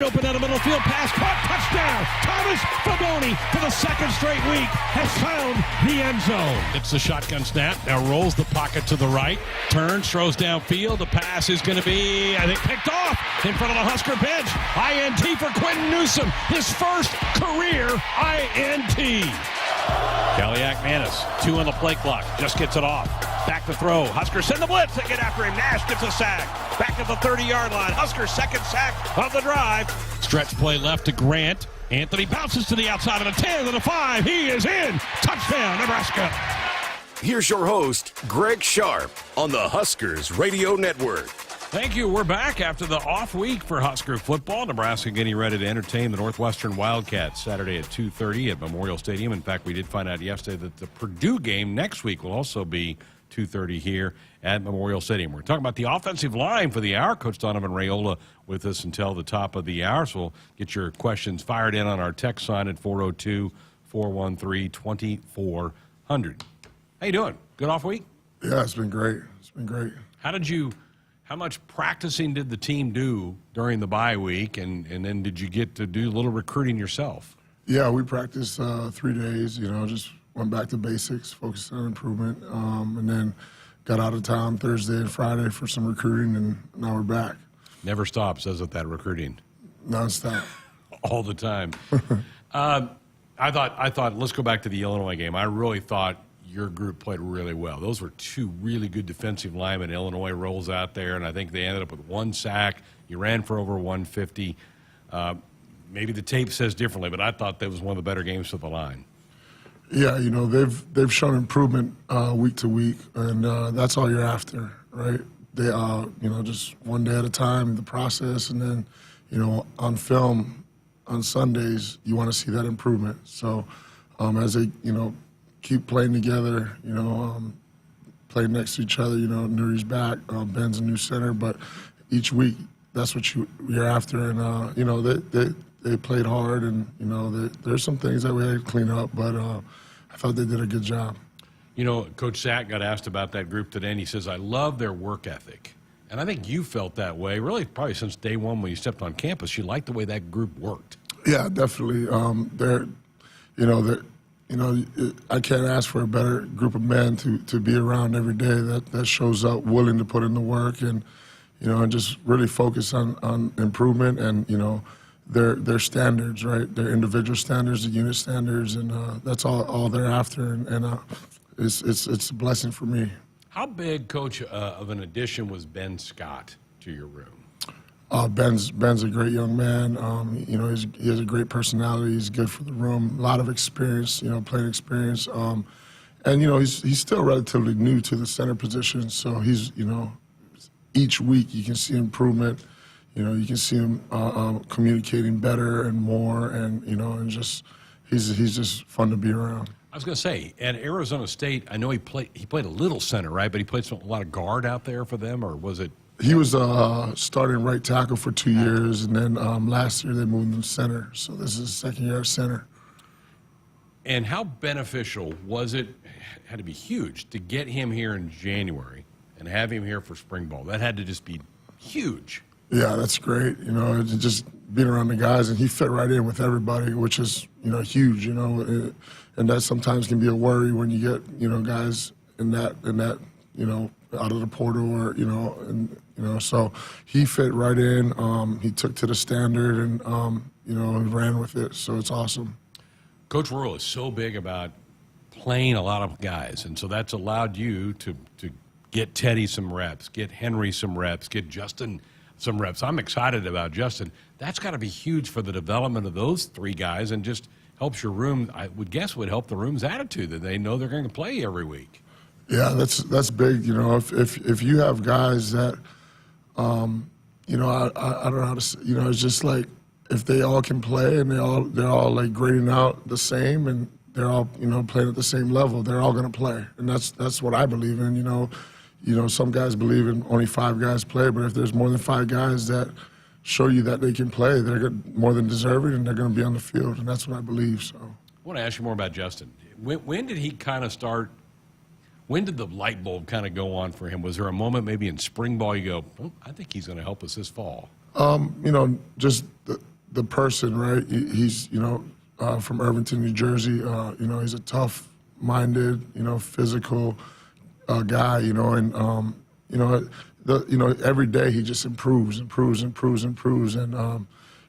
Open down the middle field, pass, caught, touchdown. Thomas Faboni for the second straight week has found the end zone. It's the shotgun snap, now rolls the pocket to the right, turns, throws downfield. The pass is going to be, I think, picked off in front of the Husker bench. INT for Quentin Newsome, his first career INT. Kaliak Manis, 2 on the play clock, just gets it off. Back to throw. Huskers send the blitz. They get after him. Nash gets a sack. Back at the 30-yard line. Huskers second sack of the drive. Stretch play left to Grant. Anthony bounces to the outside of the 10 to the 5. He is in. Touchdown, Nebraska. Here's your host, Greg Sharpe, on the Huskers Radio Network. Thank you. We're back after the off week for Husker football. Nebraska getting ready to entertain the Northwestern Wildcats Saturday at 2:30 at Memorial Stadium. In fact, we did find out yesterday that the Purdue game next week will also be 2:30 here at Memorial Stadium. We're talking about the offensive line for the hour. Coach Donovan Raiola with us until the top of the hour. So we'll get your questions fired in on our text line at 402-413-2400. How you doing? Good off week? Yeah, it's been great. It's been great. How much practicing did the team do during the bye week, and then did you get to do a little recruiting yourself? Yeah, we practiced 3 days, just went back to basics, focused on improvement, and then got out of town Thursday and Friday for some recruiting, and now we're back. Never stops, does it, that recruiting? Nonstop. All the time. I thought, let's go back to the Illinois game. I really thought your group played really well. Those were 2 really good defensive linemen. Illinois rolls out there, and I think they ended up with 1 sack. You ran for over 150. Maybe the tape says differently, but I thought that was one of the better games for the line. Yeah, they've shown improvement week to week, and that's all you're after, right? They just one day at a time, the process, and then, on film on Sundays, you want to see that improvement. So as they, keep playing together, play next to each other, Nuri's back, Ben's a new center, but each week that's what you're after, and, they played hard, and, there's some things that we had to clean up, but I thought they did a good job. Coach Sack got asked about that group today, and he says, I love their work ethic. And I think you felt that way, really, probably since day one when you stepped on campus. You liked the way that group worked. Yeah, definitely. I can't ask for a better group of men to be around every day that shows up willing to put in the work and just really focus on improvement and, their standards, right? Their individual standards, the unit standards, and that's all they're after, and it's a blessing for me. How big, Coach, of an addition was Ben Scott to your room? Ben's a great young man. He has a great personality. He's good for the room. A lot of experience, playing experience. And he's still relatively new to the center position. So he's, each week you can see improvement. You can see him communicating better and more, and and just he's just fun to be around. I was going to say, at Arizona State, I know he played a little center, right? But he played a lot of guard out there for them, or was it? He was starting right tackle for 2 years, and then last year they moved him to center. So this is his second year at center. And how beneficial was it? Had to be huge to get him here in January and have him here for spring ball. That had to just be huge. Yeah, that's great. Just being around the guys, and he fit right in with everybody, which is huge. And that sometimes can be a worry when you get guys in that out of the portal or so he fit right in. He took to the standard and ran with it. So it's awesome. Coach Rural is so big about playing a lot of guys, and so that's allowed you to get Teddy some reps, get Henry some reps, get Justin some reps. I'm excited about Justin. That's got to be huge for the development of those 3 guys, and just helps your room. I would guess would help the room's attitude that they know they're going to play every week. Yeah, that's big. If you have guys that, I don't know how to say, it's just like if they all can play and they're all like grading out the same and they're all playing at the same level, they're all going to play, and that's what I believe in. Some guys believe in only 5 guys play, but if there's more than 5 guys that show you that they can play, they're more than deserving, and they're going to be on the field, and that's what I believe. So I want to ask you more about Justin. When did he kind of start? When did the light bulb kind of go on for him? Was there a moment maybe in spring ball you go, I think he's going to help us this fall? Just the person, right? He's, from Irvington, New Jersey. He's a tough-minded, physical guy, and every day he just improves, and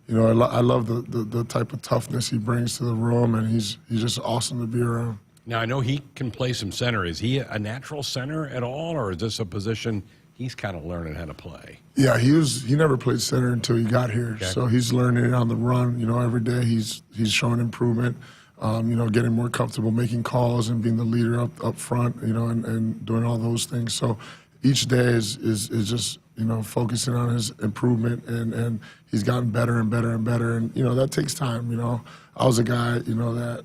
I love the type of toughness he brings to the room, and he's just awesome to be around. Now, I know he can play some center. Is he a natural center at all, or is this a position he's kind of learning how to play? Yeah, he never played center until he got here, okay. So he's learning it on the run. Every day he's showing improvement. Getting more comfortable making calls and being the leader up front. And doing all those things. So each day is just focusing on his improvement, and he's gotten better and better and better. And that takes time. I was a guy that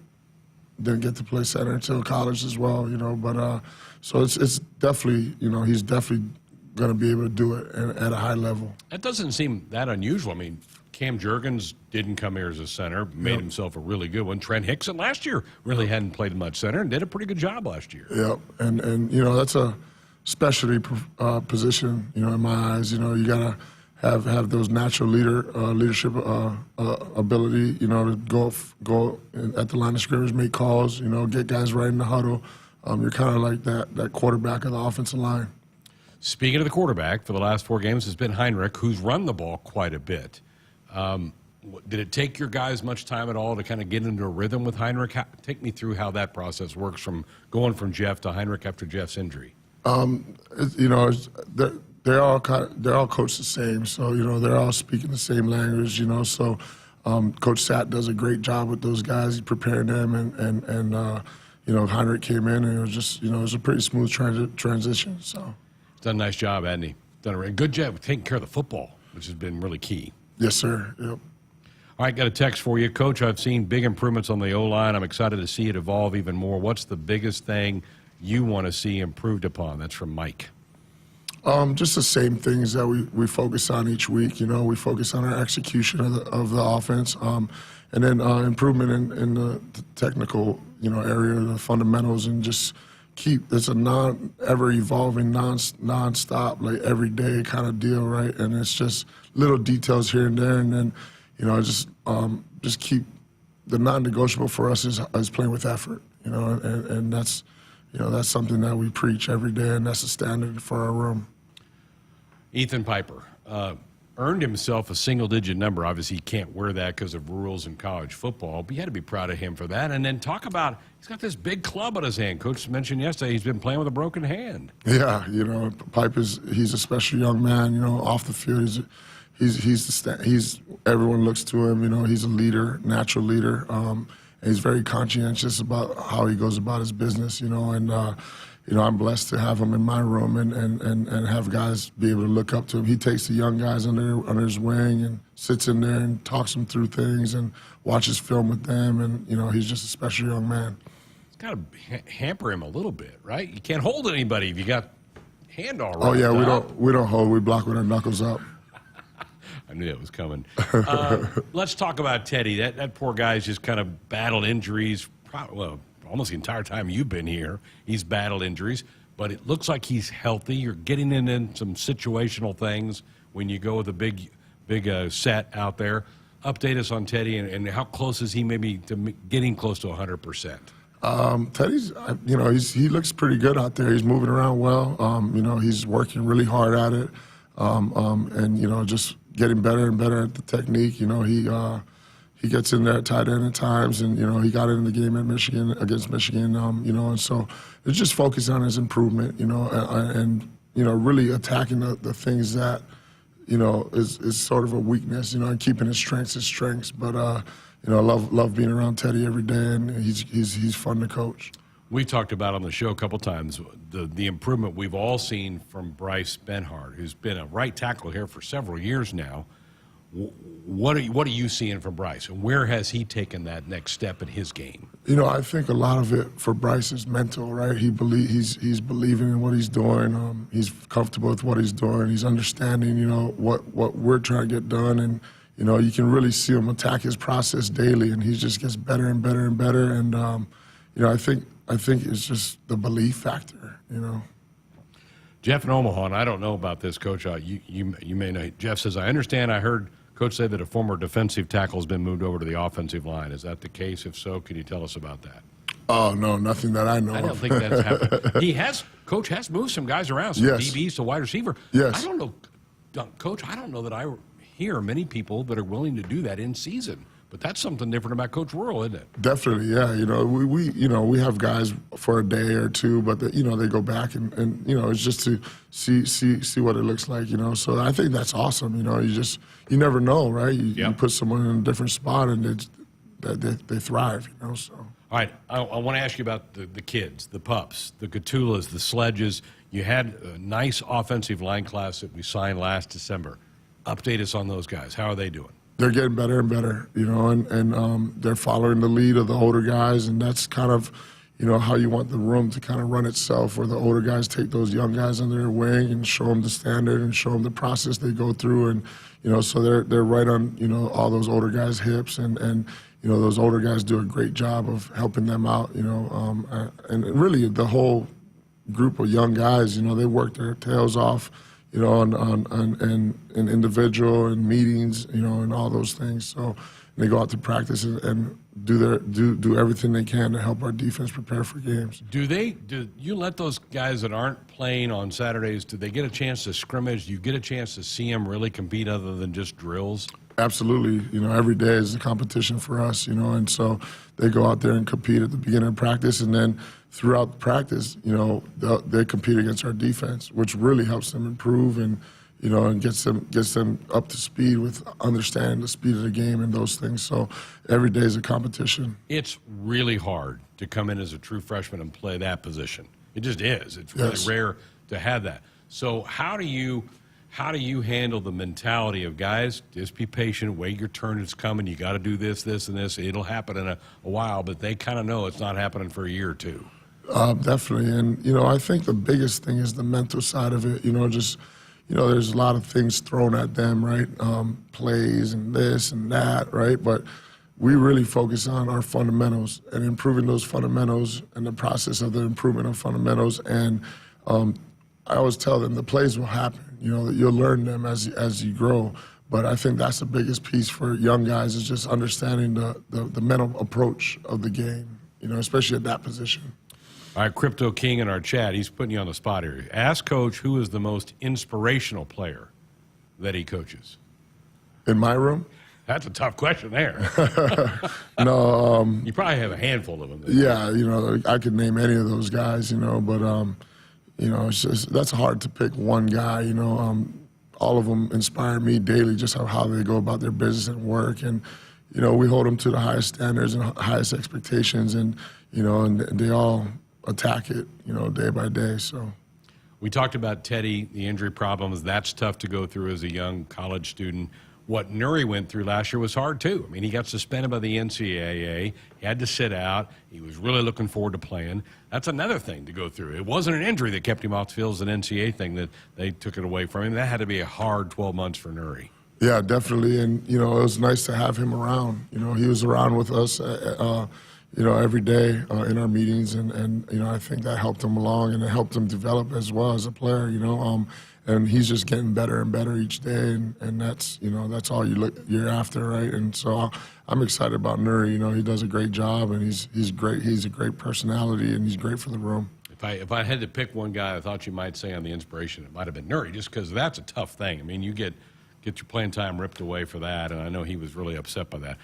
didn't get to play center until college as well. But so it's definitely he's definitely going to be able to do it at a high level. That doesn't seem that unusual. I mean, Cam Jurgens didn't come here as a center, made himself a really good one. Trent Hickson last year really hadn't played much center and did a pretty good job last year. Yep, and that's a specialty position, in my eyes. You got to have those natural leadership ability, to go at the line of scrimmage, make calls, get guys right in the huddle. You're kind of like that quarterback of the offensive line. Speaking of the quarterback, for the last 4 games has been Heinrich, who's run the ball quite a bit. Did it take your guys much time at all to kind of get into a rhythm with Heinrich? Take me through how that process works from going from Jeff to Heinrich after Jeff's injury. They're all coached the same, so they're all speaking the same language. So Coach Satt does a great job with those guys. He's preparing them, and Heinrich came in, and it was just it was a pretty smooth transition. So done a nice job, hasn't he? Done a good job taking care of the football, which has been really key. Yes, sir. Yep. All right, got a text for you. Coach, I've seen big improvements on the O-line. I'm excited to see it evolve even more. What's the biggest thing you want to see improved upon? That's from Mike. Just the same things that we focus on each week. We focus on our execution of the offense, and then improvement in the technical, area, the fundamentals, and just it's a ever evolving, non-stop, like every day kind of deal, right? And it's just little details here and there, and then just keep the non-negotiable for us is playing with effort, and that's that's something that we preach every day, and that's a standard for our room. Ethan Piper earned himself a single-digit number. Obviously, he can't wear that because of rules in college football, but you had to be proud of him for that. And then talk about, he's got this big club on his hand. Coach mentioned yesterday he's been playing with a broken hand. Yeah, Pipe he's a special young man. Off the field, he's everyone looks to him. He's a leader, natural leader. And he's very conscientious about how he goes about his business. I'm blessed to have him in my room and have guys be able to look up to him. He takes the young guys under his wing and sits in there and talks them through things and watches film with them. And, he's just a special young man. It's got to hamper him a little bit, right? You can't hold anybody if you got hand all right. Oh, yeah, we don't hold. We block with our knuckles up. I knew that was coming. Let's talk about Teddy. That poor guy's just kind of battled injuries, almost the entire time you've been here. He's battled injuries, but it looks like he's healthy. You're getting in some situational things when you go with a big set out there. Update us on Teddy and how close is he maybe to getting close to 100%? Teddy's, he looks pretty good out there. He's moving around well. He's working really hard at it, and just getting better and better at the technique. He gets in there at tight end at times, and he got in the game against Michigan. And so it's just focusing on his improvement. And really attacking the things that is sort of a weakness. And keeping his strengths. But I love being around Teddy every day, and he's fun to coach. We talked about on the show a couple times the improvement we've all seen from Bryce Benhart, who's been a right tackle here for several years now. What are you seeing from Bryce, and where has he taken that next step in his game? I think a lot of it for Bryce is mental, right? He's believing in what he's doing. He's comfortable with what he's doing. He's understanding, what we're trying to get done, and you can really see him attack his process daily, and he just gets better and better and better. And I think it's just the belief factor, Jeff in Omaha, and I don't know about this, Coach. You may know. Jeff says, I understand. I heard Coach say that a former defensive tackle has been moved over to the offensive line. Is that the case? If so, can you tell us about that? Oh, no, nothing that I know I don't of. think that's happened. Coach has moved some guys around, some Yes. DBs to wide receiver. Yes. I don't know, Coach, I don't know that I hear many people that are willing to do that in season. But that's something different about Coach Rural, isn't it? Definitely, yeah. We have guys for a day or two, but they go back and it's just to see what it looks like, So I think that's awesome. You never know, right? You put someone in a different spot and they thrive, So. All right, I want to ask you about the kids, the pups, the Catulas, the Sledges. You had a nice offensive line class that we signed last December. Update us on those guys. How are they doing? They're getting better and better, and they're following the lead of the older guys, and that's kind of, how you want the room to kind of run itself, where the older guys take those young guys under their wing and show them the standard and show them the process they go through, and so they're right on all those older guys' hips, and those older guys do a great job of helping them out, and really the whole group of young guys, they work their tails off. On individual and meetings, and all those things. So they go out to practice and do everything they can to help our defense prepare for games. Do you let those guys that aren't playing on Saturdays, do they get a chance to scrimmage? Do you get a chance to see them really compete other than just drills? Absolutely. Every day is a competition for us, and so they go out there and compete at the beginning of practice, and then throughout practice, they compete against our defense, which really helps them improve and gets them up to speed with understanding the speed of the game and those things. So every day is a competition. It's really hard to come in as a true freshman and play that position. It just is. It's really rare to have that. So how do you handle the mentality of, guys, just be patient, wait, your turn is coming, you got to do this, this, and this. It'll happen in a while, but they kind of know it's not happening for a year or two. Definitely. And, I think the biggest thing is the mental side of it. There's a lot of things thrown at them, right? Plays and this and that, right? But we really focus on our fundamentals and improving those fundamentals and the process of the improvement of fundamentals. And I always tell them the plays will happen. You'll learn them as you grow. But I think that's the biggest piece for young guys, is just understanding the mental approach of the game, especially at that position. All right, Crypto King in our chat, he's putting you on the spot here. Ask Coach who is the most inspirational player that he coaches. In my room? That's a tough question there. No. You probably have a handful of them. Yeah, I could name any of those guys, but, it's just, that's hard to pick one guy, all of them inspire me daily, just how they go about their business and work. And, we hold them to the highest standards and highest expectations, and, and they all attack it, day by day. So we talked about Teddy, the injury problems. That's tough to go through as a young college student. What Nuri went through last year was hard, too. I mean, he got suspended by the NCAA. He had to sit out. He was really looking forward to playing. That's another thing to go through. It wasn't an injury that kept him off the field. It was an NCAA thing that they took it away from him. That had to be a hard 12 months for Nuri. Yeah, definitely. And, it was nice to have him around. He was around with us, every day in our meetings. And I think that helped him along, and it helped him develop as well as a player, and he's just getting better and better each day, and that's that's all you're after, right? And so I'm excited about Nuri. He does a great job, and he's great. He's a great personality, and he's great for the room. If I had to pick one guy, I thought you might say on the inspiration, it might have been Nuri, just because that's a tough thing. I mean, you get your playing time ripped away for that, and I know he was really upset by that.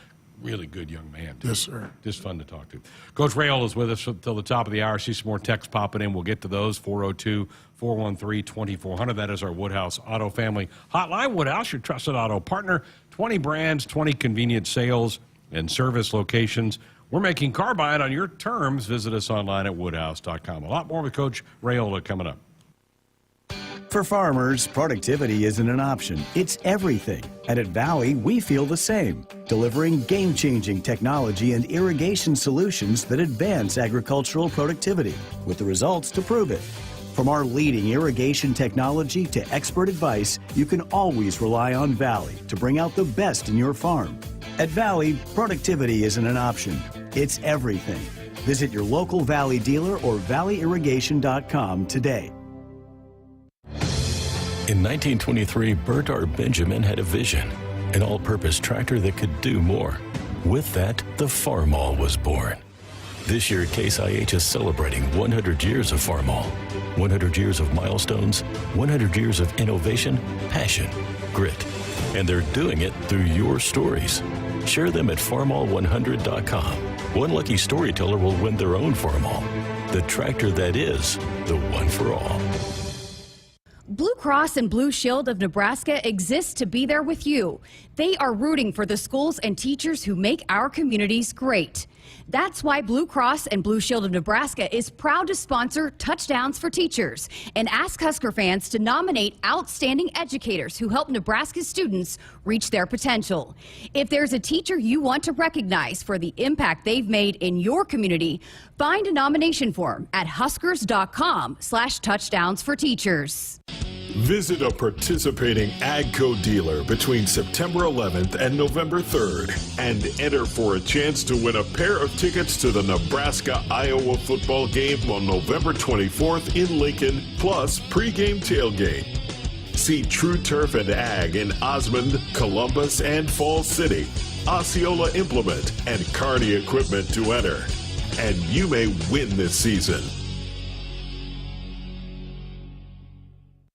Really good young man, too. Yes, sir. Just fun to talk to. Coach Raiola is with us until the top of the hour. See some more texts popping in. We'll get to those. 402-413-2400. That is our Woodhouse Auto Family Hotline. Woodhouse, your trusted auto partner. 20 brands, 20 convenient sales and service locations. We're making car buying on your terms. Visit us online at woodhouse.com. A lot more with Coach Raiola coming up. For farmers, productivity isn't an option, it's everything. And at Valley, we feel the same, delivering game-changing technology and irrigation solutions that advance agricultural productivity, with the results to prove it. From our leading irrigation technology to expert advice, you can always rely on Valley to bring out the best in your farm. At Valley, productivity isn't an option, it's everything. Visit your local Valley dealer or valleyirrigation.com today. In 1923, Bert R. Benjamin had a vision, an all-purpose tractor that could do more. With that, the Farmall was born. This year, Case IH is celebrating 100 years of Farmall. 100 years of milestones, 100 years of innovation, passion, grit. And they're doing it through your stories. Share them at farmall100.com. One lucky storyteller will win their own Farmall, the tractor that is the one for all. Blue Cross and Blue Shield of Nebraska exists to be there with you. They are rooting for the schools and teachers who make our communities great. That's why Blue Cross and Blue Shield of Nebraska is proud to sponsor Touchdowns for Teachers and ask Husker fans to nominate outstanding educators who help Nebraska students reach their potential. If there's a teacher you want to recognize for the impact they've made in your community, find a nomination form at huskers.com/touchdownsforteachers. Visit a participating AGCO dealer between September 11th and November 3rd and enter for a chance to win a pair of tickets to the Nebraska-Iowa football game on November 24th in Lincoln, plus pregame tailgate. See True Turf and Ag in Osmond, Columbus, and Falls City, Osceola Implement, and Kearney Equipment to enter. And you may win this season.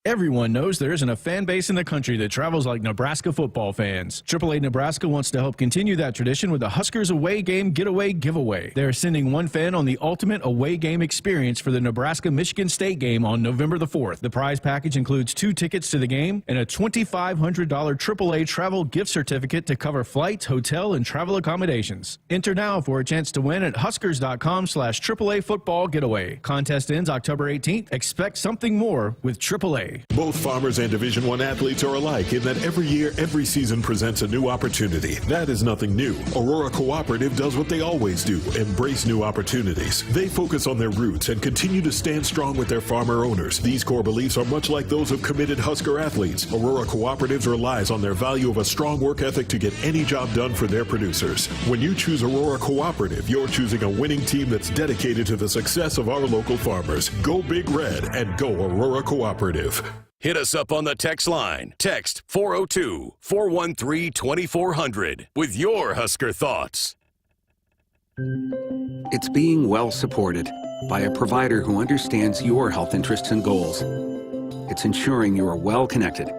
Everyone knows there isn't a fan base in the country that travels like Nebraska football fans. AAA Nebraska wants to help continue that tradition with the Huskers Away Game Getaway Giveaway. They're sending one fan on the ultimate away game experience for the Nebraska-Michigan State game on November the 4th. The prize package includes 2 tickets to the game and a $2,500 AAA travel gift certificate to cover flights, hotel, and travel accommodations. Enter now for a chance to win at huskers.com/AAA football getaway. Contest ends October 18th. Expect something more with AAA. Both Farmers and Division I athletes are alike in that every year, every season presents a new opportunity. That is nothing new. Aurora Cooperative does what they always do, embrace new opportunities. They focus on their roots and continue to stand strong with their farmer owners. These core beliefs are much like those of committed Husker athletes. Aurora Cooperatives relies on their value of a strong work ethic to get any job done for their producers. When you choose Aurora Cooperative, you're choosing a winning team that's dedicated to the success of our local farmers. Go Big Red and go Aurora Cooperative. Hit us up on the text line. Text 402-413-2400 with your Husker thoughts. It's being well supported by a provider who understands your health interests and goals. It's ensuring you are well connected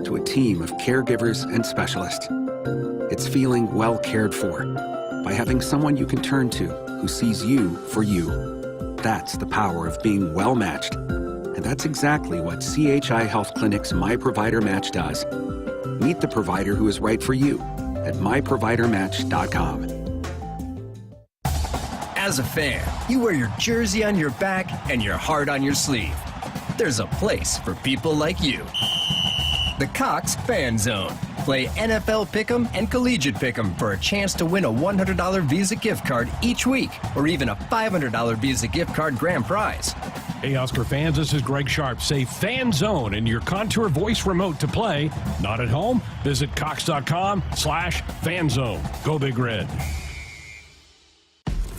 to a team of caregivers and specialists. It's feeling well cared for by having someone you can turn to who sees you for you. That's the power of being well matched. And that's exactly what CHI Health Clinic's My Provider Match does. Meet the provider who is right for you at myprovidermatch.com. As a fan, you wear your jersey on your back and your heart on your sleeve. There's a place for people like you. The Cox Fan Zone. Play NFL Pick'em and Collegiate Pick'em for a chance to win a $100 Visa gift card each week, or even a $500 Visa gift card grand prize. Hey, Husker fans, this is Greg Sharpe. Say Fan Zone in your Contour voice remote to play. Not at home? Visit cox.com/fanzone. Go Big Red.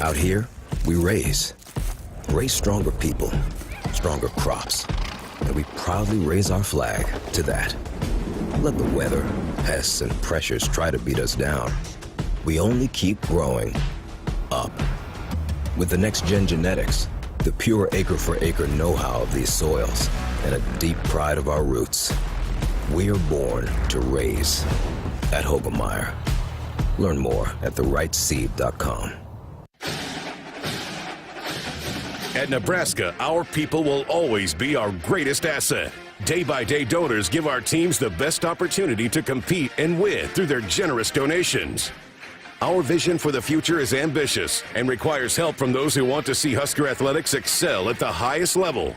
Out here, we raise stronger people, stronger crops, and we proudly raise our flag to that. Let the weather, pests, and pressures try to beat us down. We only keep growing up. With the next-gen genetics, the pure acre-for-acre know-how of these soils, and a deep pride of our roots, we are born to raise at Hogemeyer. Learn more at therightseed.com. At Nebraska, our people will always be our greatest asset. Day-by-day donors give our teams the best opportunity to compete and win through their generous donations. Our vision for the future is ambitious and requires help from those who want to see Husker athletics excel at the highest level.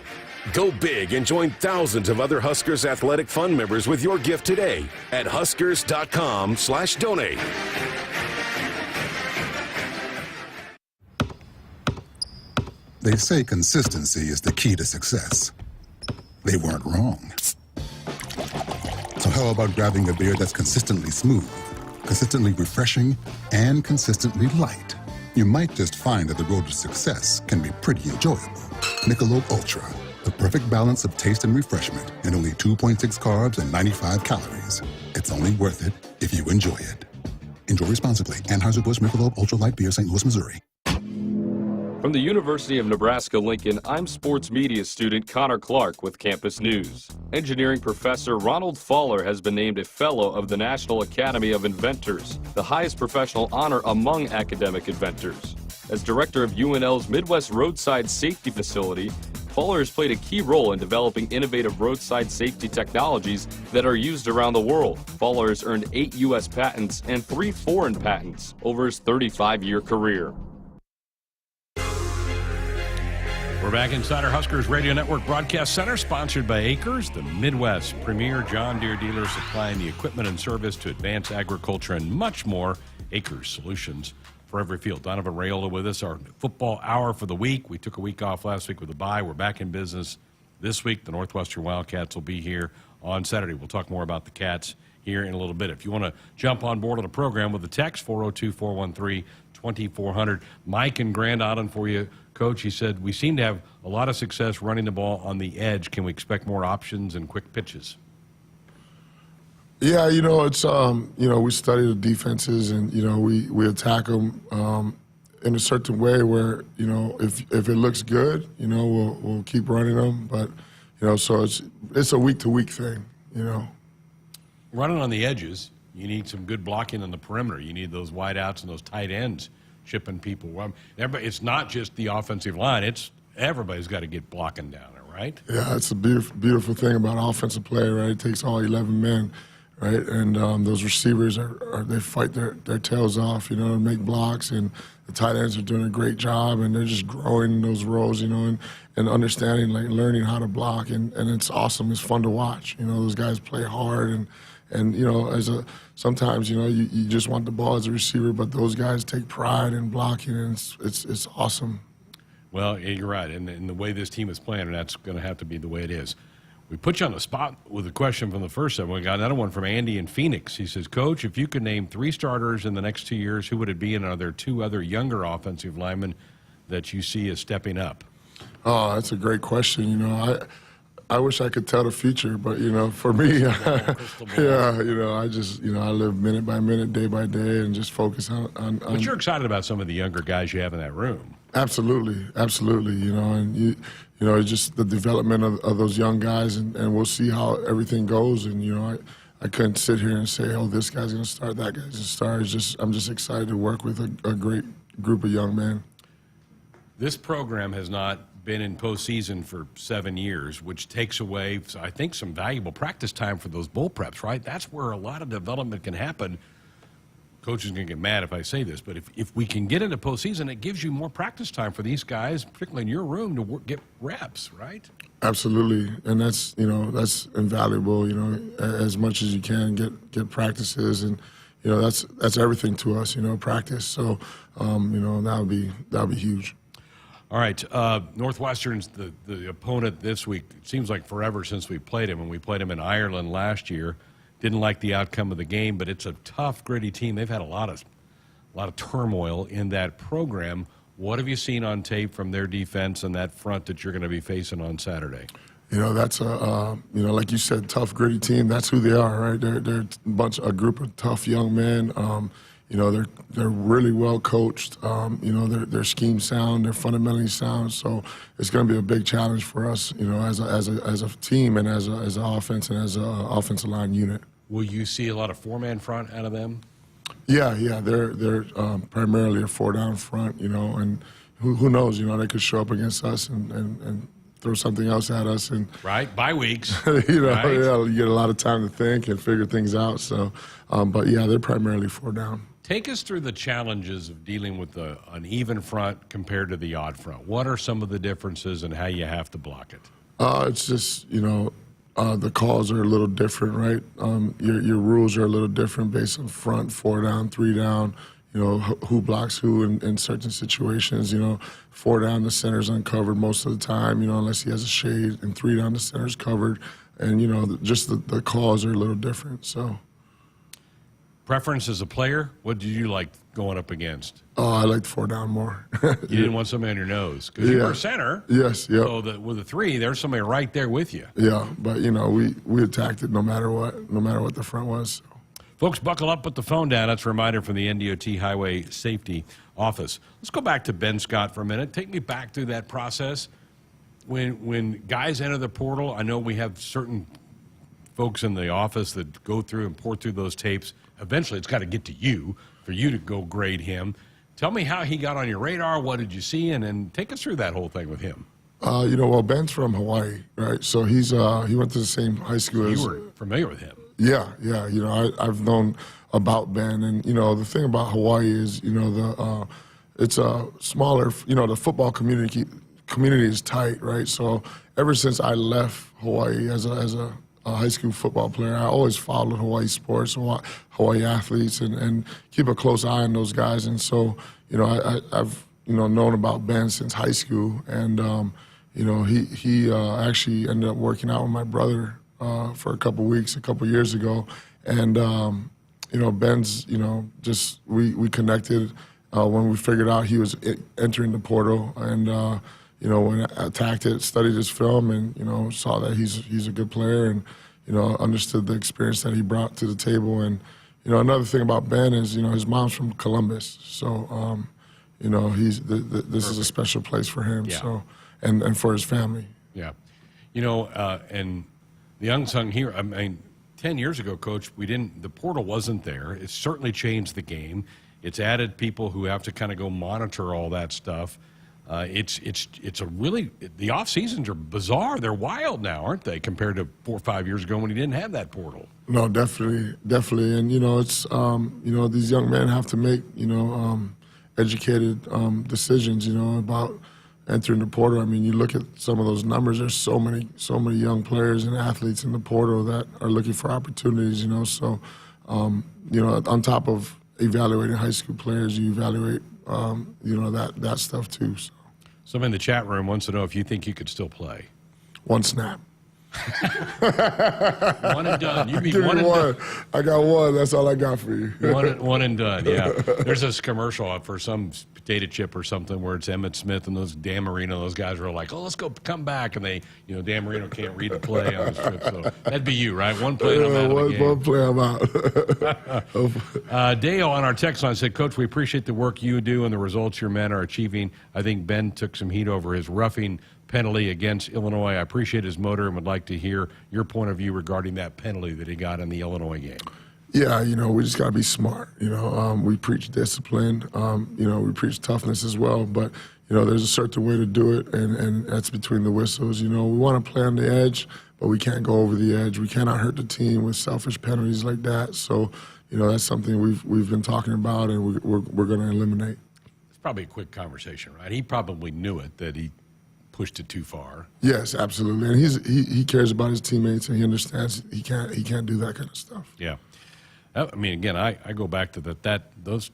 Go big and join thousands of other Huskers Athletic Fund members with your gift today at huskers.com/donate. They say consistency is the key to success. They weren't wrong. So how about grabbing a beer that's consistently smooth, consistently refreshing, and consistently light? You might just find that the road to success can be pretty enjoyable. Michelob Ultra. The perfect balance of taste and refreshment and only 2.6 carbs and 95 calories. It's only worth it if you enjoy it. Enjoy responsibly. Anheuser-Busch Michelob Ultra Light Beer, St. Louis, Missouri. From the University of Nebraska-Lincoln, I'm sports media student Connor Clark with Campus News. Engineering professor Ronald Faller has been named a Fellow of the National Academy of Inventors, the highest professional honor among academic inventors. As director of UNL's Midwest Roadside Safety Facility, Faller has played a key role in developing innovative roadside safety technologies that are used around the world. Faller has earned 8 U.S. patents and 3 foreign patents over his 35-year career. We're back inside our Huskers Radio Network Broadcast Center, sponsored by Acres, the Midwest's premier John Deere dealer supplying the equipment and service to advance agriculture and much more. Acres Solutions for every field. Donovan Raiola with us, our football hour for the week. We took a week off last week with a bye. We're back in business this week. The Northwestern Wildcats will be here on Saturday. We'll talk more about the Cats here in a little bit. If you want to jump on board on the program with the text, 402-413-2400. Mike in Grand Island for you, Coach. He said, we seem to have a lot of success running the ball on the edge. Can we expect more options and quick pitches? Yeah, it's, we study the defenses and, we attack them in a certain way where, if it looks good, we'll keep running them. But, so it's a week-to-week thing, Running on the edges, you need some good blocking on the perimeter. You need those wide outs and those tight ends chipping people. It's not just the offensive line. It's everybody's got to get blocking down there, right? Yeah, it's a beautiful thing about offensive play, right? It takes all 11 men, right? And those receivers they fight their tails off, to make blocks, and the tight ends are doing a great job, and they're just growing in those roles, and understanding, learning how to block, and it's awesome. It's fun to watch. Those guys play hard, and sometimes you just want the ball as a receiver, but those guys take pride in blocking, and it's awesome. Well, you're right, and the way this team is playing, and that's going to have to be the way it is. We put you on the spot with a question from the first segment. We got another one from Andy in Phoenix. He says, Coach, if you could name 3 starters in the next 2 years, who would it be, and are there 2 other younger offensive linemen that you see as stepping up? Oh, that's a great question. I wish I could tell the future, but, for me, I just, I live minute by minute, day by day, and just focus on But you're excited about some of the younger guys you have in that room. Absolutely, and it's just the development of those young guys, and we'll see how everything goes. And, I couldn't sit here and say, oh, this guy's going to start, that guy's going to start. I'm just excited to work with a great group of young men. This program has not been in postseason for 7 years, which takes away, I think, some valuable practice time for those bowl preps, right? That's where a lot of development can happen. Coach is going to get mad if I say this, but if we can get into postseason, it gives you more practice time for these guys, particularly in your room, to get reps, right? Absolutely, and that's that's invaluable. As much as you can get practices, and that's everything to us. Practice. So that'll be huge. All right, Northwestern's the opponent this week. It seems like forever since we played him, and we played him in Ireland last year. Didn't like the outcome of the game, but it's a tough, gritty team. They've had a lot of turmoil in that program. What have you seen on tape from their defense and that front that you're going to be facing on Saturday? That's like you said, tough, gritty team. That's who they are, right? They're a group of tough young men. They're really well coached. Their scheme sound, they're fundamentally sound. So it's going to be a big challenge for us, as a team and as an offense and as an offensive line unit. Will you see a lot of 4-man front out of them? Yeah. They're primarily a 4-down front, and who knows, they could show up against us and throw something else at us. And right, bye weeks. Right? Yeah, you get a lot of time to think and figure things out. So, but yeah, they're primarily 4-down. Take us through the challenges of dealing with an even front compared to the odd front. What are some of the differences and how you have to block it? It's just, the calls are a little different, right? Your rules are a little different based on front, 4 down, 3 down, who blocks who in certain situations. 4 down, the center's uncovered most of the time, unless he has a shade, and 3 down, the center's covered. And, just the calls are a little different, so. Preference as a player, what did you like going up against? Oh, I liked 4 down more. You didn't want somebody on your nose because you were a center. Yes, yeah. So with a 3, there's somebody right there with you. Yeah, but we attacked it no matter what the front was. So. Folks, buckle up, put the phone down. That's a reminder from the NDOT Highway Safety Office. Let's go back to Ben Scott for a minute. Take me back through that process. When guys enter the portal, I know we have certain folks in the office that go through and pour through those tapes. Eventually, it's got to get to you for you to go grade him. Tell me how he got on your radar. What did you see? And then take us through that whole thing with him. Well, Ben's from Hawaii, right? So he went to the same high school as... You were familiar with him. Yeah. I've known about Ben. And, the thing about Hawaii is, it's a smaller, the football community is tight, right? So ever since I left Hawaii as a high school football player, I always followed Hawaii sports, Hawaii athletes, and keep a close eye on those guys. And so, I've known about Ben since high school, and he actually ended up working out with my brother for a couple weeks a couple years ago, and Ben's just we connected when we figured out he was entering the portal, and when I attacked it, studied his film, and saw that he's a good player, and understood the experience that he brought to the table. And another thing about Ben is his mom's from Columbus, so this is a special place for him. Yeah. So and for his family. Yeah, and the unsung hero. I mean, 10 years ago, Coach, the portal wasn't there. It's certainly changed the game. It's added people who have to kind of go monitor all that stuff. It's a really, the off seasons are bizarre. They're wild now, aren't they, compared to 4 or 5 years ago when he didn't have that portal? No, definitely. And it's these young men have to make educated decisions about entering the portal. I mean, you look at some of those numbers. There's so many young players and athletes in the portal that are looking for opportunities. So on top of evaluating high school players, you evaluate that stuff too. So. Somebody in the chat room wants to know if you think you could still play. 1 snap. 1 and done. You mean Give one me and one. done. I got 1. That's all I got for you. One and done. Yeah. There's this commercial for some potato chip or something where it's Emmett Smith and those Dan Marino. Those guys are like, "Oh, let's go, come back," and they, Dan Marino can't read the play on his trip. So that'd be you, right? One play and I'm out of the game. One play, I'm out. Dale on our text line said, "Coach, we appreciate the work you do and the results your men are achieving. I think Ben took some heat over his roughing penalty against Illinois. I appreciate his motor and would like to hear your point of view regarding that penalty that he got in the Illinois game." Yeah, we just got to be smart. We preach discipline. We preach toughness as well. But, there's a certain way to do it, and that's between the whistles. We want to play on the edge, but we can't go over the edge. We cannot hurt the team with selfish penalties like that. So, that's something we've been talking about, and we're going to eliminate. It's probably a quick conversation, right? He probably knew it, that he pushed it too far. Yes, absolutely. And he cares about his teammates, and he understands he can't do that kind of stuff. Yeah. I mean, again, I go back to those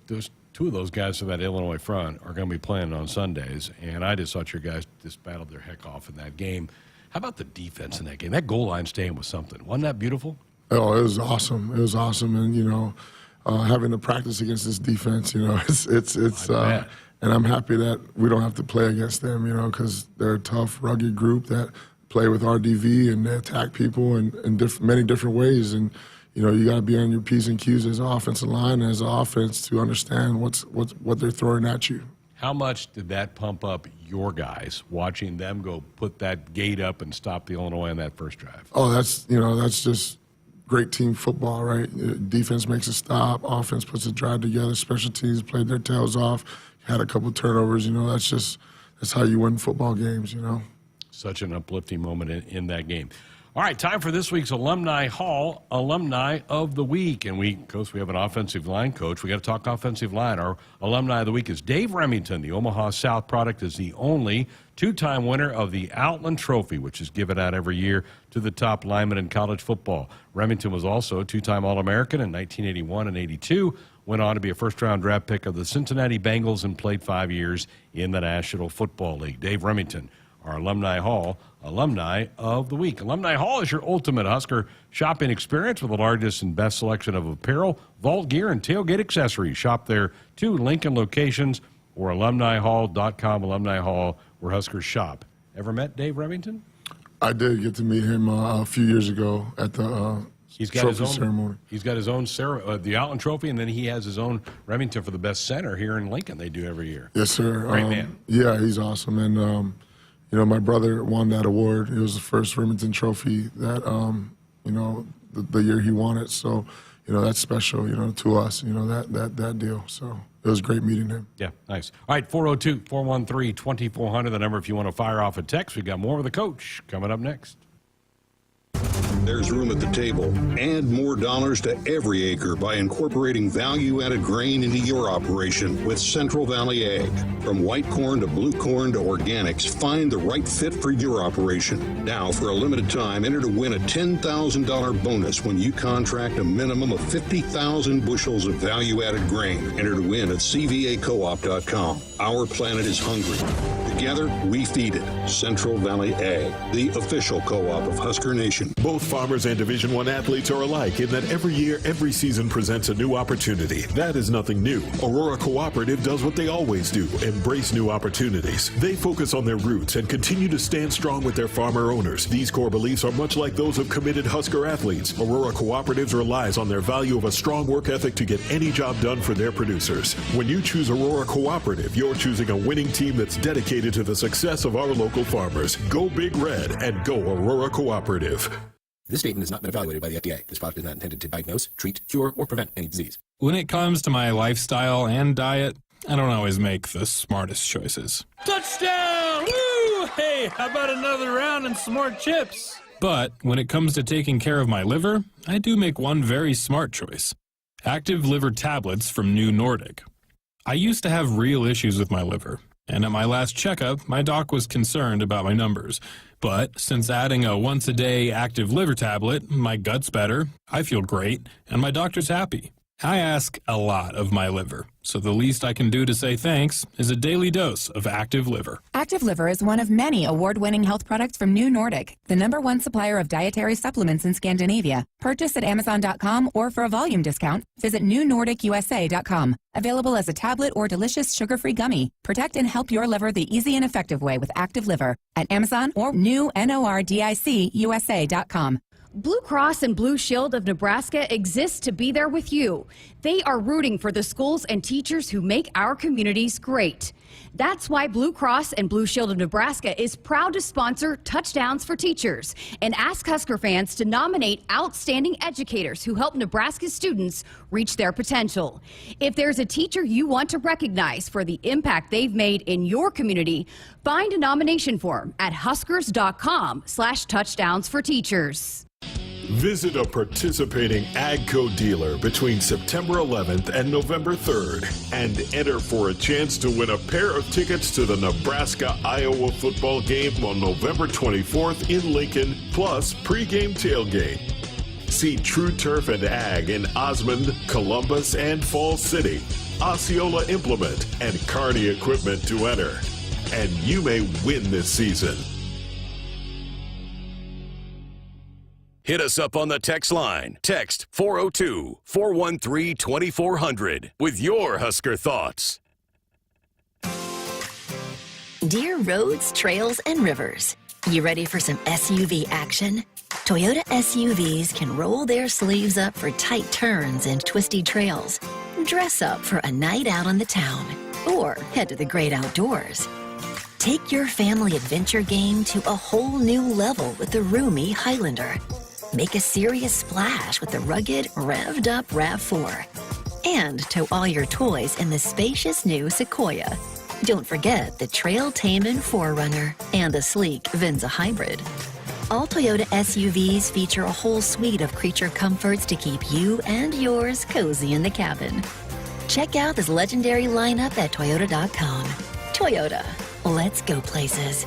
2 of those guys from that Illinois front are going to be playing on Sundays, and I just thought your guys just battled their heck off in that game. How about the defense in that game? That goal line stand was something. Wasn't that beautiful? Oh, it was awesome. It was awesome, and having to practice against this defense, it's and I'm happy that we don't have to play against them, because they're a tough, rugged group that play with RDV and they attack people in many different ways. And you got to be on your P's and Q's as an offensive line, as an offense, to understand what they're throwing at you. How much did that pump up your guys watching them go put that gate up and stop the Illinois on that first drive? Oh, that's just great team football, right? Defense makes a stop, offense puts a drive together, special teams played their tails off, had a couple turnovers. That's how you win football games. Such an uplifting moment in that game. All right, time for this week's Alumni Hall Alumni of the Week. And Coach, we have an offensive line coach. We got to talk offensive line. Our Alumni of the Week is Dave Remington. The Omaha South product is the only 2-time winner of the Outland Trophy, which is given out every year to the top linemen in college football. Remington was also a 2-time All-American in 1981 and 82, went on to be a first-round draft pick of the Cincinnati Bengals and played 5 years in the National Football League. Dave Remington, our Alumni Hall Alumni of the Week. Alumni Hall is your ultimate Husker shopping experience with the largest and best selection of apparel, vault gear, and tailgate accessories. Shop their 2 Lincoln locations or alumnihall.com. Alumni Hall, where Huskers shop. Ever met Dave Remington? I did get to meet him a few years ago at the trophy ceremony. He's got his own the Outland Trophy, and then he has his own Remington for the best center here in Lincoln. They do every year. Yes, sir. Great man. Yeah, he's awesome. And, my brother won that award. It was the first Remington Trophy that, the year he won it. So, that's special, to us, that deal. So it was great meeting him. Yeah, nice. All right, 402-413-2400, the number if you want to fire off a text. We got more with the coach coming up next. There's room at the table and more dollars to every acre by incorporating value-added grain into your operation with Central Valley Ag. From white corn to blue corn to organics, find the right fit for your operation. Now, for a limited time, enter to win a $10,000 bonus when you contract a minimum of 50,000 bushels of value-added grain. Enter to win at cvacoop.com. Our planet is hungry. Together, we feed it. Central Valley Ag, the official co-op of Husker Nation. Both farmers and Division I athletes are alike in that every year, every season presents a new opportunity. That is nothing new. Aurora Cooperative does what they always do, embrace new opportunities. They focus on their roots and continue to stand strong with their farmer owners. These core beliefs are much like those of committed Husker athletes. Aurora Cooperatives relies on their value of a strong work ethic to get any job done for their producers. When you choose Aurora Cooperative, you're choosing a winning team that's dedicated to the success of our local farmers. Go Big Red and go Aurora Cooperative. This statement has not been evaluated by the FDA. This product is not intended to diagnose, treat, cure, or prevent any disease. When it comes to my lifestyle and diet, I don't always make the smartest choices. Touchdown! Woo! Hey, how about another round and some more chips? But when it comes to taking care of my liver, I do make one very smart choice. Active liver tablets from New Nordic. I used to have real issues with my liver, and at my last checkup, my doc was concerned about my numbers. But since adding a once-a-day active liver tablet, my gut's better, I feel great, and my doctor's happy. I ask a lot of my liver, so the least I can do to say thanks is a daily dose of Active Liver. Active Liver is one of many award-winning health products from New Nordic, the #1 supplier of dietary supplements in Scandinavia. Purchase at Amazon.com or for a volume discount, visit NewNordicUSA.com. Available as a tablet or delicious sugar-free gummy. Protect and help your liver the easy and effective way with Active Liver at Amazon or NordicUSA.com. Blue Cross and Blue Shield of Nebraska exists to be there with you. They are rooting for the schools and teachers who make our communities great. That's why Blue Cross and Blue Shield of Nebraska is proud to sponsor Touchdowns for Teachers and ask Husker fans to nominate outstanding educators who help Nebraska students reach their potential. If there's a teacher you want to recognize for the impact they've made in your community, find a nomination form at huskers.com/touchdownsforteachers. Visit a participating AGCO dealer between September 11th and November 3rd and enter for a chance to win a pair of tickets to the Nebraska-Iowa football game on November 24th in Lincoln, plus pregame tailgate. See True Turf and Ag in Osmond, Columbus, and Falls City, Osceola Implement, and Kearney Equipment to enter. And you may win this season. Hit us up on the text line. Text 402-413-2400 with your Husker thoughts. Dear roads, trails, and rivers, you ready for some SUV action? Toyota SUVs can roll their sleeves up for tight turns and twisty trails. Dress up for a night out on the town or head to the great outdoors. Take your family adventure game to a whole new level with the roomy Highlander. Make a serious splash with the rugged, revved-up RAV4. And tow all your toys in the spacious new Sequoia. Don't forget the trail-taming 4Runner and the sleek Venza Hybrid. All Toyota SUVs feature a whole suite of creature comforts to keep you and yours cozy in the cabin. Check out this legendary lineup at Toyota.com. Toyota, let's go places.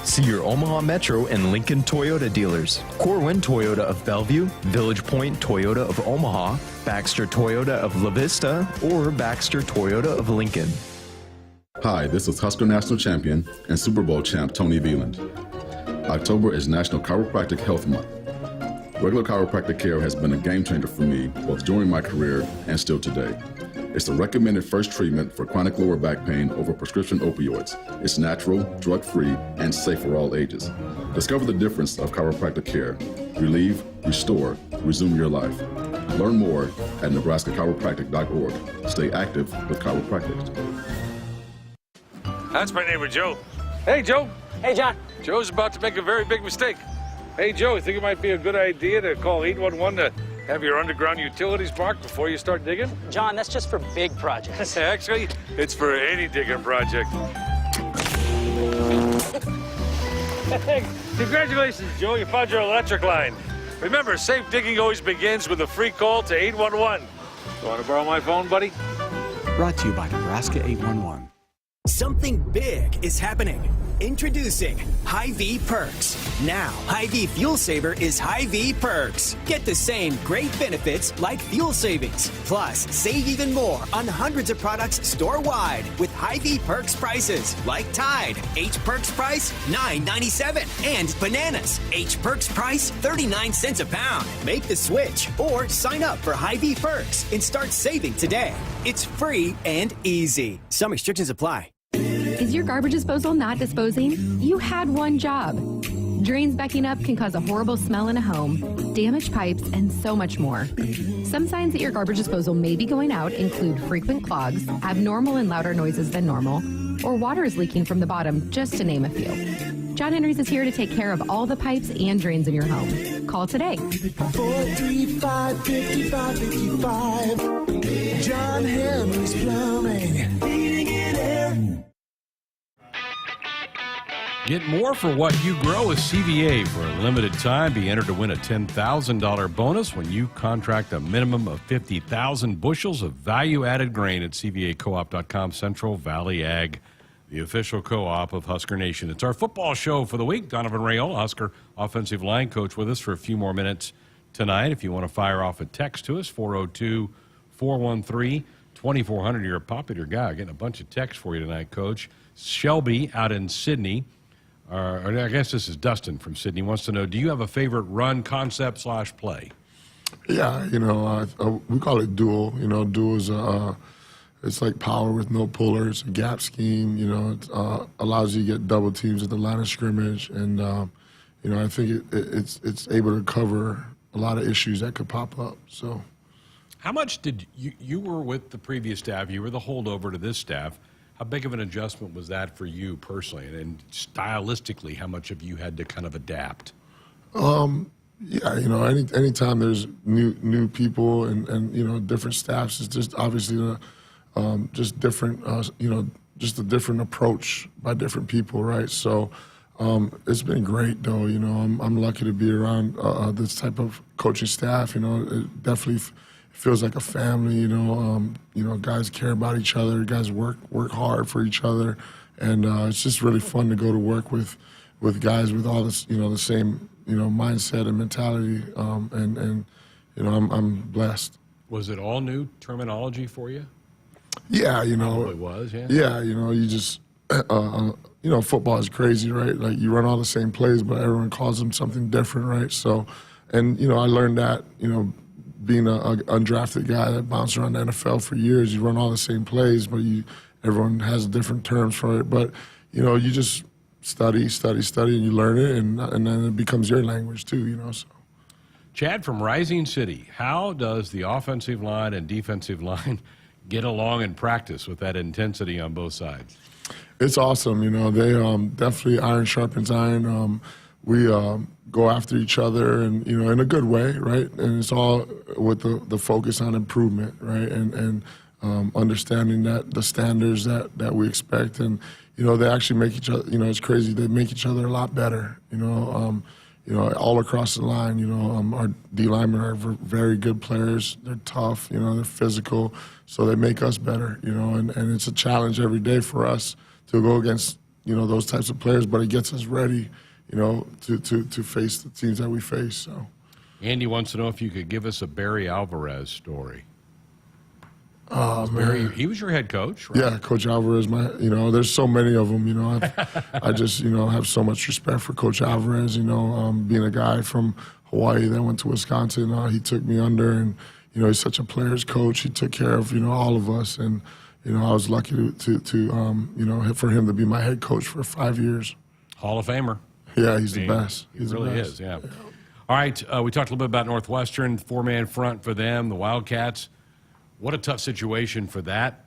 See your Omaha Metro and Lincoln Toyota dealers. Corwin Toyota of Bellevue, Village Point Toyota of Omaha, Baxter Toyota of La Vista, or Baxter Toyota of Lincoln. Hi, this is Husker National Champion and Super Bowl champ Tony Veland. October is National Chiropractic Health Month. Regular chiropractic care has been a game changer for me, both during my career and still today. It's the recommended first treatment for chronic lower back pain over prescription opioids. It's natural, drug-free, and safe for all ages. Discover the difference of chiropractic care. Relieve, restore, resume your life. Learn more at nebraska-chiropractic.org. Stay active with chiropractic. That's my neighbor, Joe. Hey, Joe. Hey, John. Joe's about to make a very big mistake. Hey, Joe, you think it might be a good idea to call 811 to have your underground utilities marked before you start digging? John, that's just for big projects. Actually, it's for any digging project. Congratulations, Joe. You found your electric line. Remember, safe digging always begins with a free call to 811. You want to borrow my phone, buddy? Brought to you by Nebraska 811. Something big is happening. Introducing Hy-Vee Perks. Now, Hy-Vee Fuel Saver is Hy-Vee Perks. Get the same great benefits like fuel savings. Plus, save even more on hundreds of products store-wide with Hy-Vee Perks prices like Tide. H Perks price, $9.97. And bananas. H Perks price, 39 cents a pound. Make the switch or sign up for Hy-Vee Perks and start saving today. It's free and easy. Some restrictions apply. Is your garbage disposal not disposing? You had one job. Drains backing up can cause a horrible smell in a home, damaged pipes, and so much more. Some signs that your garbage disposal may be going out include frequent clogs, abnormal and louder noises than normal, or water is leaking from the bottom, just to name a few. John Henry's is here to take care of all the pipes and drains in your home. Call today. 435-5555. John Henry's Plumbing. Heating and air. Get more for what you grow with CVA. For a limited time, be entered to win a $10,000 bonus when you contract a minimum of 50,000 bushels of value-added grain at CVACoop.com. Central Valley Ag, the official co-op of Husker Nation. It's our football show for the week. Donovan Raiola, Husker offensive line coach, with us for a few more minutes tonight. If you want to fire off a text to us, 402-413-2400. You're a popular guy. Getting a bunch of texts for you tonight, Coach. Shelby out in Sydney. Or I guess this is Dustin from Sydney, wants to know, do you have a favorite run concept / play? Yeah, we call it dual. Dual is it's like power with no puller. It's a gap scheme. It allows you to get double teams at the line of scrimmage. And, I think it's able to cover a lot of issues that could pop up. So, how much did you were with the previous staff, you were the holdover to this staff. How big of an adjustment was that for you personally, and stylistically, how much have you had to kind of adapt? Anytime there's new people and different staffs, it's just obviously just different, just a different approach by different people, right? So it's been great, though. I'm lucky to be around this type of coaching staff. It definitely feels like a family, guys care about each other, guys work hard for each other, and it's just really fun to go to work with guys with all this, the same, mindset and mentality, and I'm blessed. Was it all new terminology for you? Yeah, It was, yeah. Yeah, you just, football is crazy, right? Like you run all the same plays, but everyone calls them something different, right? So, and I learned that, being an undrafted guy that bounced around the NFL for years, you run all the same plays, but everyone has different terms for it. But, you just study, and you learn it, and then it becomes your language too, So. Chad from Rising City, how does the offensive line and defensive line get along in practice with that intensity on both sides? It's awesome. They definitely iron sharpens iron. We go after each other, and in a good way, right? And it's all with the focus on improvement, right? And understanding that the standards that we expect, and they actually make each other. It's crazy. They make each other a lot better. All across the line. Our D linemen are very good players. They're tough. They're physical, so they make us better. And it's a challenge every day for us to go against those types of players, but it gets us ready. To face the teams that we face. So, Andy wants to know if you could give us a Barry Alvarez story. He was your head coach, right? Yeah, Coach Alvarez. There's so many of them. I just have so much respect for Coach Alvarez. Being a guy from Hawaii that went to Wisconsin, he took me under, and he's such a player's coach. He took care of all of us, and I was lucky to for him to be my head coach for 5 years. Hall of Famer. Yeah, he's the best. He really is. Yeah. All right, we talked a little bit about Northwestern, 4-man front for them, the Wildcats. What a tough situation for that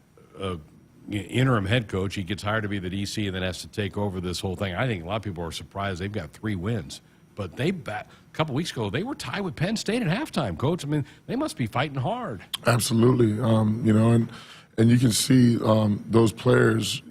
interim head coach. He gets hired to be the DC and then has to take over this whole thing. I think a lot of people are surprised they've got 3 wins. But a couple weeks ago, they were tied with Penn State at halftime, Coach. I mean, they must be fighting hard. Absolutely. And you can see those players,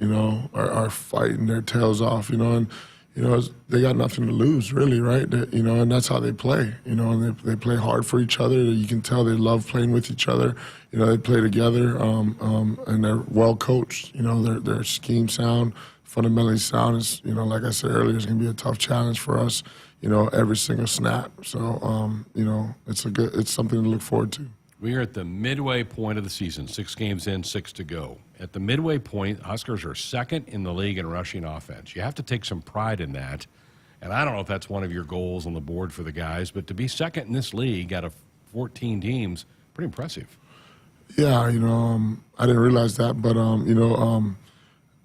are fighting their tails off, and they got nothing to lose, really, right? And that's how they play, and they play hard for each other. You can tell they love playing with each other. They play together, and they're well coached. Their scheme sound, fundamentally sound. Is like I said earlier, it's going to be a tough challenge for us. Every single snap. So it's something to look forward to. We are at the midway point of the season, 6 games in, 6 to go. At the midway point, Huskers are second in the league in rushing offense. You have to take some pride in that. And I don't know if that's one of your goals on the board for the guys, but to be second in this league out of 14 teams, pretty impressive. Yeah, I didn't realize that, but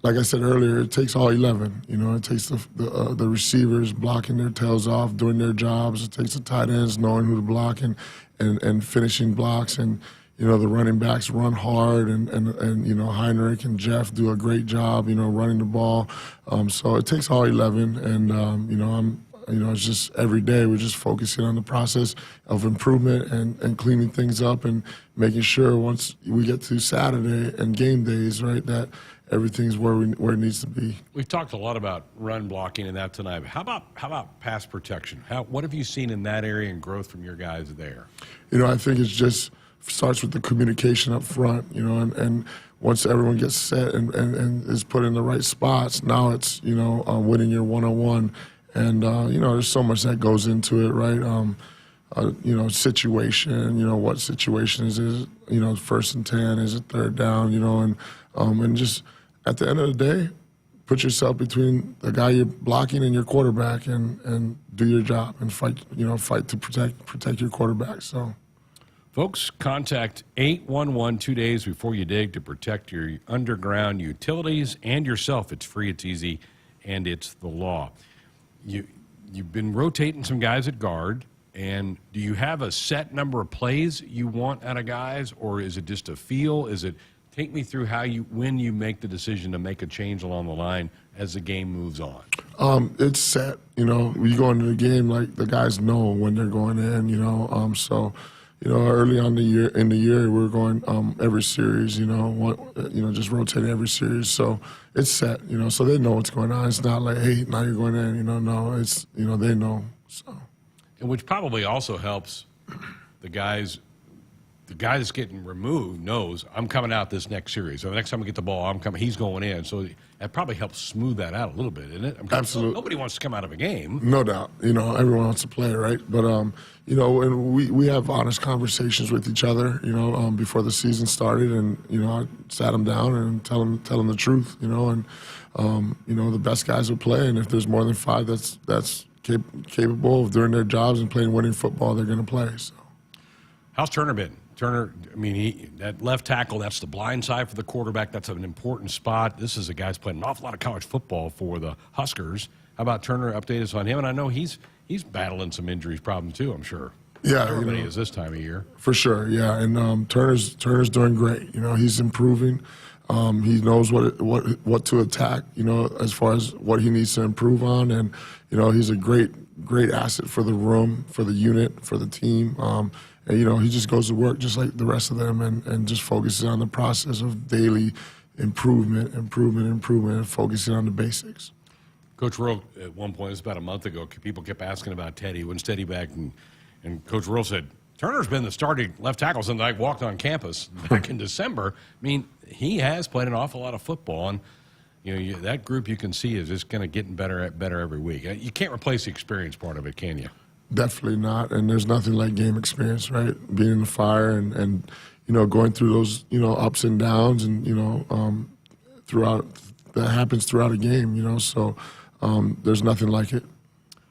like I said earlier, it takes all 11. It takes the receivers blocking their tails off, doing their jobs. It takes the tight ends knowing who to block and finishing blocks. And, the running backs run hard. And Heinrich and Jeff do a great job, running the ball. So it takes all 11. And, it's just every day we're just focusing on the process of improvement and cleaning things up and making sure once we get to Saturday and game days, right, that everything's where it needs to be. We've talked a lot about run blocking and that tonight. How about pass protection? What have you seen in that area and growth from your guys there? I think it just starts with the communication up front, and once everyone gets set and is put in the right spots, now it's, winning your one-on-one. And, there's so much that goes into it, right? Situation, what situation is it, first and 10, is it third down, and just at the end of the day, put yourself between the guy you're blocking and your quarterback and do your job and fight to protect your quarterback. So, folks, contact 811 2 days before you dig to protect your underground utilities and yourself. It's free, it's easy, and it's the law. You've been rotating some guys at guard, and do you have a set number of plays you want out of guys, or is it just a feel? Take me through when you make the decision to make a change along the line as the game moves on. It's set. We go into the game like the guys know when they're going in. So early on in the year we're going every series. Just rotating every series. So it's set. So they know what's going on. It's not like, hey, now you're going in. No, it's they know. So, and which probably also helps the guys. The guy that's getting removed knows I'm coming out this next series. So the next time we get the ball, I'm coming. He's going in. So that probably helps smooth that out a little bit, isn't it? Absolutely. Nobody wants to come out of a game. No doubt. Everyone wants to play, right? But and we have honest conversations with each other. Before the season started, and I sat them down and tell them the truth. And the best guys will play, and if there's more than 5 that's capable of doing their jobs and playing winning football, they're going to play. So, how's Turner been? Turner, that left tackle, that's the blind side for the quarterback. That's an important spot. This is a guy who's played an awful lot of college football for the Huskers. How about Turner? Update us on him. And I know he's battling some injuries problem too, I'm sure. Yeah. Everybody is this time of year. For sure, yeah. And Turner's doing great. He's improving. He knows what to attack, as far as what he needs to improve on. And, he's a great asset for the room, for the unit, for the team. And, he just goes to work just like the rest of them and just focuses on the process of daily improvement, and focusing on the basics. Coach Rowe, at one point, it was about a month ago, people kept asking about Teddy. When's Teddy back? And Coach Rowe said, Turner's been the starting left tackle since I walked on campus back in December. He has played an awful lot of football. And, that group you can see is just kind of getting better every week. You can't replace the experience part of it, can you? Definitely not, and there's nothing like game experience, right? Being in the fire and going through those, ups and downs and, throughout, that happens throughout a game, so there's nothing like it.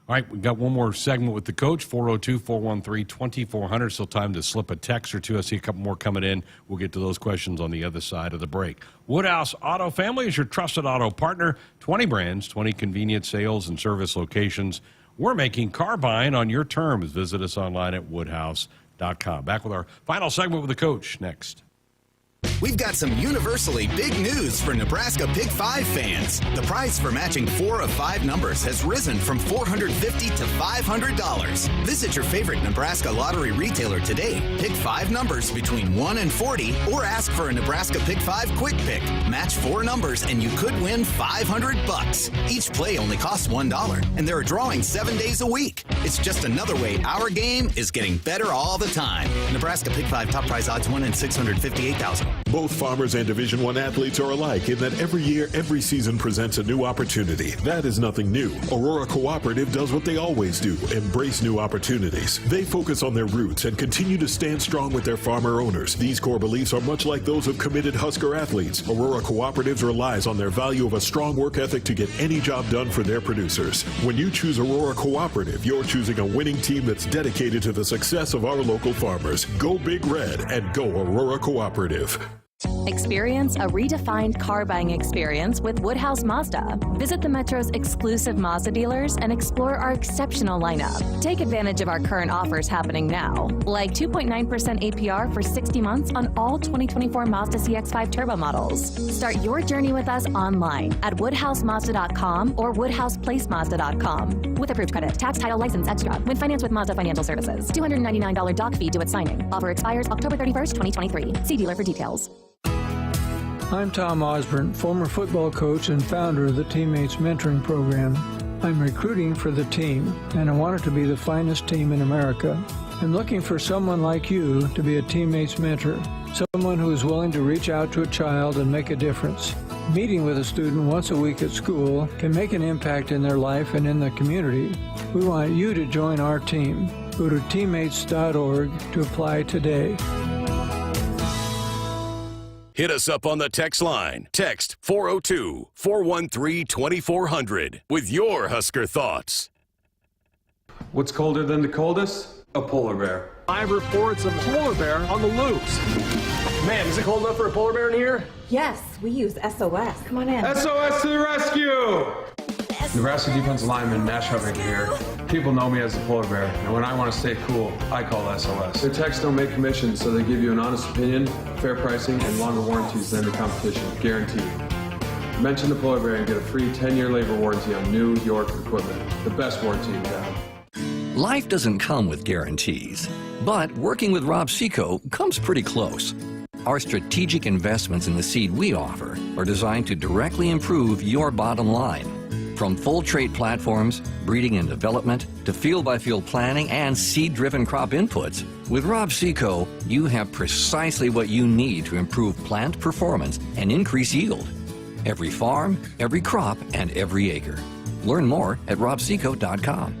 All right, we've got one more segment with the coach, 402-413-2400. Still time to slip a text or two. I see a couple more coming in. We'll get to those questions on the other side of the break. Woodhouse Auto Family is your trusted auto partner. 20 brands, 20 convenient sales and service locations. We're making car buying on your terms. Visit us online at woodhouse.com. Back with our final segment with the coach next. We've got some universally big news for Nebraska Pick 5 fans. The prize for matching 4 of 5 numbers has risen from $450 to $500. Visit your favorite Nebraska lottery retailer today. Pick 5 numbers between 1 and 40 or ask for a Nebraska Pick 5 Quick Pick. Match 4 numbers and you could win $500. Each play only costs $1 and there are drawings 7 days a week. It's just another way our game is getting better all the time. Nebraska Pick 5 top prize odds 1 in 658,000. Both farmers and Division I athletes are alike in that every year, every season presents a new opportunity. That is nothing new. Aurora Cooperative does what they always do, embrace new opportunities. They focus on their roots and continue to stand strong with their farmer owners. These core beliefs are much like those of committed Husker athletes. Aurora Cooperatives relies on their value of a strong work ethic to get any job done for their producers. When you choose Aurora Cooperative, you're choosing a winning team that's dedicated to the success of our local farmers. Go Big Red and go Aurora Cooperative. Experience a redefined car buying experience with Woodhouse Mazda. Visit the Metro's exclusive Mazda dealers and explore our exceptional lineup. Take advantage of our current offers happening now, like 2.9% APR for 60 months on all 2024 Mazda CX-5 Turbo models. Start your journey with us online at woodhousemazda.com or woodhouseplacemazda.com. With approved credit, tax, title, license, extra. When financed with Mazda Financial Services. $299 doc fee due at signing. Offer expires October 31st, 2023. See dealer for details. I'm Tom Osborne, former football coach and founder of the Teammates Mentoring Program. I'm recruiting for the team, and I want it to be the finest team in America. I'm looking for someone like you to be a Teammates mentor, someone who is willing to reach out to a child and make a difference. Meeting with a student once a week at school can make an impact in their life and in the community. We want you to join our team. Go to teammates.org to apply today. Hit us up on the text line. Text 402-413-2400 with your Husker thoughts. What's colder than the coldest? A polar bear. Live reports of a polar bear on the loose. Man, is it cold enough for a polar bear in here? Yes, we use SOS. Come on in. SOS to the rescue! Nebraska defensive lineman Nash Hubbard here. People know me as the polar bear, and when I want to stay cool, I call SOS. Their techs don't make commissions, so they give you an honest opinion, fair pricing, and longer warranties than the competition, guaranteed. Mention the polar bear and get a free 10-year labor warranty on New York equipment. The best warranty in town. Life doesn't come with guarantees, but working with Rob Seco comes pretty close. Our strategic investments in the seed we offer are designed to directly improve your bottom line. From full trait platforms, breeding and development, to field-by-field planning and seed-driven crop inputs, with Rob Seco, you have precisely what you need to improve plant performance and increase yield. Every farm, every crop, and every acre. Learn more at robseco.com.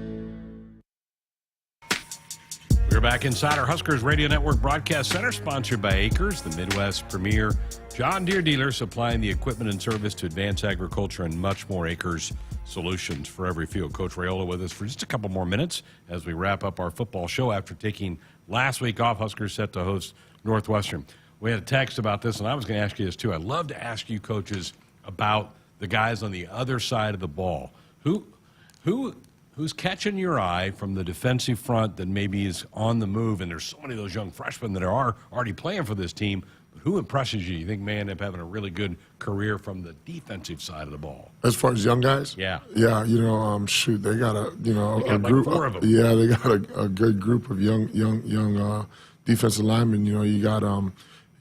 We're back inside our Huskers Radio Network Broadcast Center, sponsored by Acres, the Midwest premier John Deere dealer, supplying the equipment and service to advance agriculture and much more. Acres solutions for every field. Coach Raiola with us for just a couple more minutes as we wrap up our football show after taking last week off. Huskers set to host Northwestern. We had a text about this, and I was going to ask you this too. I'd love to ask you, coaches, about the guys on the other side of the ball. Who's catching your eye from the defensive front that maybe is on the move? And there's so many of those young freshmen that are already playing for this team. But who impresses you? You think may end up having a really good career from the defensive side of the ball? As far as young guys? Yeah. Yeah, shoot, they got a group. Like 4 of them. Yeah, they got a good group of young defensive linemen. You got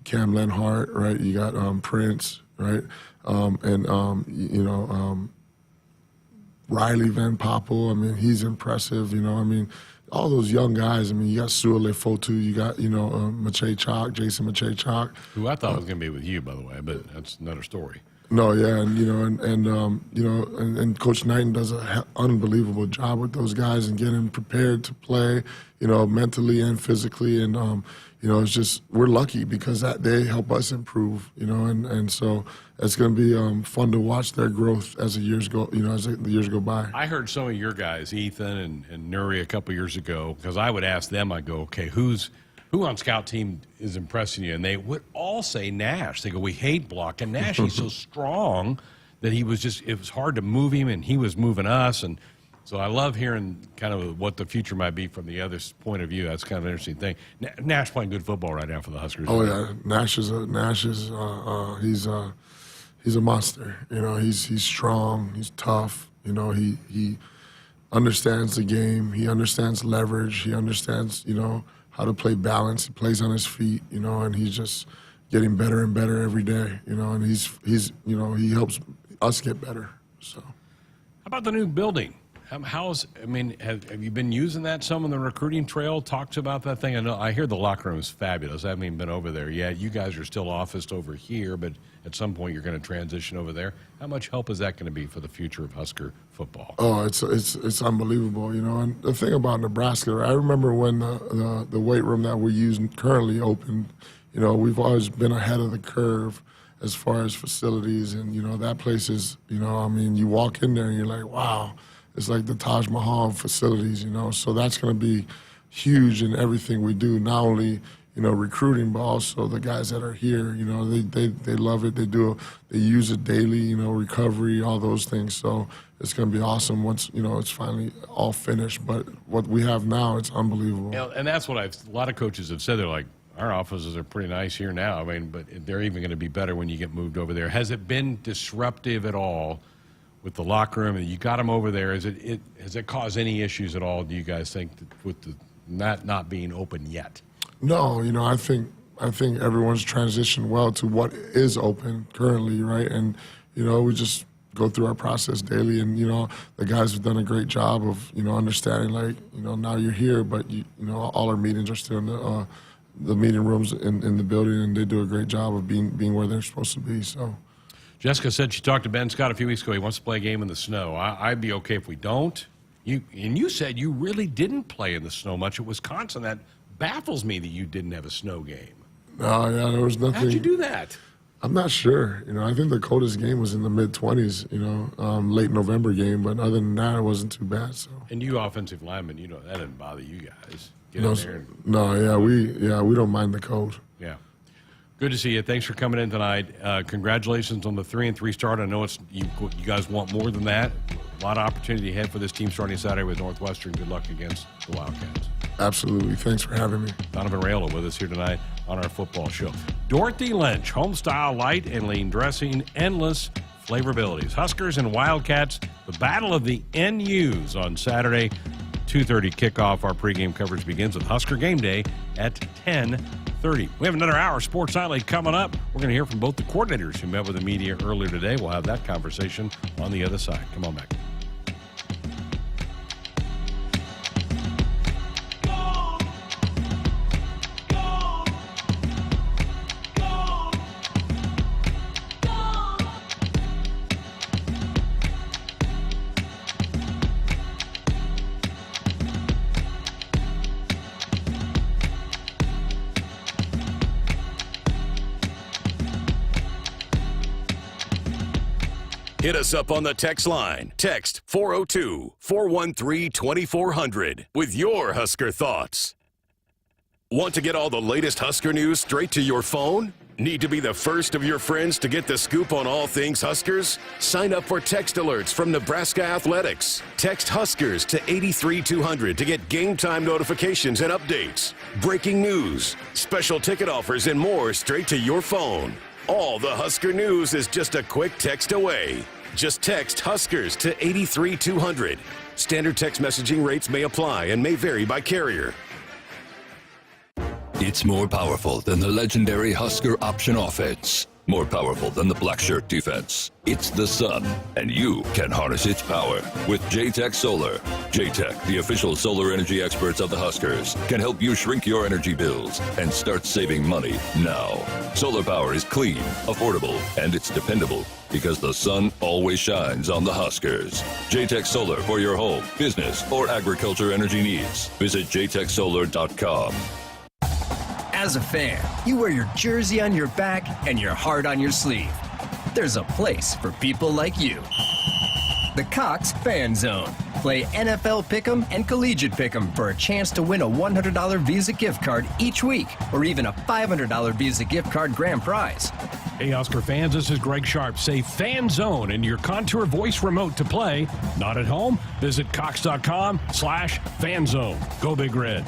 Cam Lenhart, right? You got Prince, right? Riley Van Poppel, he's impressive, all those young guys. You got Suole Fotu, you got, Mache Chalk, Jason Mache Chalk. Who I thought was going to be with you, by the way, but that's another story. No, yeah, and Coach Knighton does an unbelievable job with those guys and getting prepared to play, mentally and physically. And, it's just we're lucky because they help us improve, and so it's going to be fun to watch their growth as the years go, as the years go by. I heard some of your guys, Ethan and Nuri, a couple years ago, because I would ask them, I go, okay, who on scout team is impressing you? And they would all say Nash. They go, we hate blocking Nash. He's so strong that it was hard to move him, and he was moving us. And so I love hearing kind of what the future might be from the other point of view. That's kind of an interesting thing. Nash playing good football right now for the Huskers. Oh yeah, Nash is he's a monster. He's strong. He's tough. He understands the game. He understands leverage. He understands how to play balance. He plays on his feet. And he's just getting better and better every day. And he helps us get better. So, how about the new building? Have you been using that some on the recruiting trail? Talks about that thing. I hear the locker room is fabulous. I haven't even been over there yet. You guys are still officed over here, but at some point you're going to transition over there. How much help is that going to be for the future of Husker football? Oh, it's unbelievable. And the thing about Nebraska, I remember when the weight room that we use currently opened. We've always been ahead of the curve as far as facilities, and that place is, you walk in there and you're like, wow. It's like the Taj Mahal of facilities, So that's going to be huge in everything we do. Not only, recruiting, but also the guys that are here. They love it. They use it daily. Recovery, all those things. So it's going to be awesome once it's finally all finished. But what we have now, it's unbelievable. And that's what a lot of coaches have said. They're like, our offices are pretty nice here now. But they're even going to be better when you get moved over there. Has it been disruptive at all? With the locker room, and you got them over there, has it caused any issues at all, do you guys think, with the not being open yet? No, I think everyone's transitioned well to what is open currently, right? And, we just go through our process daily, and, the guys have done a great job of, understanding, now you're here, but, all our meetings are still in the meeting rooms in the building, and they do a great job of being where they're supposed to be, so. Jessica said she talked to Ben Scott a few weeks ago. He wants to play a game in the snow. I'd be okay if we don't. You said you really didn't play in the snow much at Wisconsin. That baffles me that you didn't have a snow game. No, yeah, there was nothing. How'd you do that? I'm not sure. I think the coldest game was in the mid-20s, late November game. But other than that, it wasn't too bad. So. And you offensive linemen, that didn't bother you guys. Get no, in there. We don't mind the cold. Yeah. Good to see you. Thanks for coming in tonight. Congratulations on the 3-3 start. I know you guys want more than that. A lot of opportunity ahead for this team starting Saturday with Northwestern. Good luck against the Wildcats. Absolutely. Thanks for having me. Donovan Raiola with us here tonight on our football show. Dorothy Lynch, home-style light and lean dressing, endless flavorabilities. Huskers and Wildcats, the battle of the NUs on Saturday. 2:30 kickoff. Our pregame coverage begins with Husker Game Day at 10:30. We have another hour of Sports Nightly coming up. We're going to hear from both the coordinators who met with the media earlier today. We'll have that conversation on the other side. Come on back. Hit us up on the text line. Text 402-413-2400 with your Husker thoughts. Want to get all the latest Husker news straight to your phone? Need to be the first of your friends to get the scoop on all things Huskers? Sign up for text alerts from Nebraska Athletics. Text Huskers to 83200 to get game time notifications and updates, breaking news, special ticket offers, and more straight to your phone. All the Husker news is just a quick text away. Just text Huskers to 83200. Standard text messaging rates may apply and may vary by carrier. It's more powerful than the legendary Husker option offense. More powerful than the black shirt defense. It's the sun, and you can harness its power with J-Tech Solar. J-Tech, the official solar energy experts of the Huskers, can help you shrink your energy bills and start saving money now. Solar power is clean, affordable, and it's dependable because the sun always shines on the Huskers. J-Tech Solar for your home, business, or agriculture energy needs. Visit jtechsolar.com. As a fan, you wear your jersey on your back and your heart on your sleeve. There's a place for people like you. The Cox Fan Zone. Play NFL Pick'em and Collegiate Pick'em for a chance to win a $100 Visa gift card each week, or even a $500 Visa gift card grand prize. Hey, Husker fans, this is Greg Sharpe. Say Fan Zone in your Contour voice remote to play. Not at home? Visit cox.com/fanzone. Go Big Red.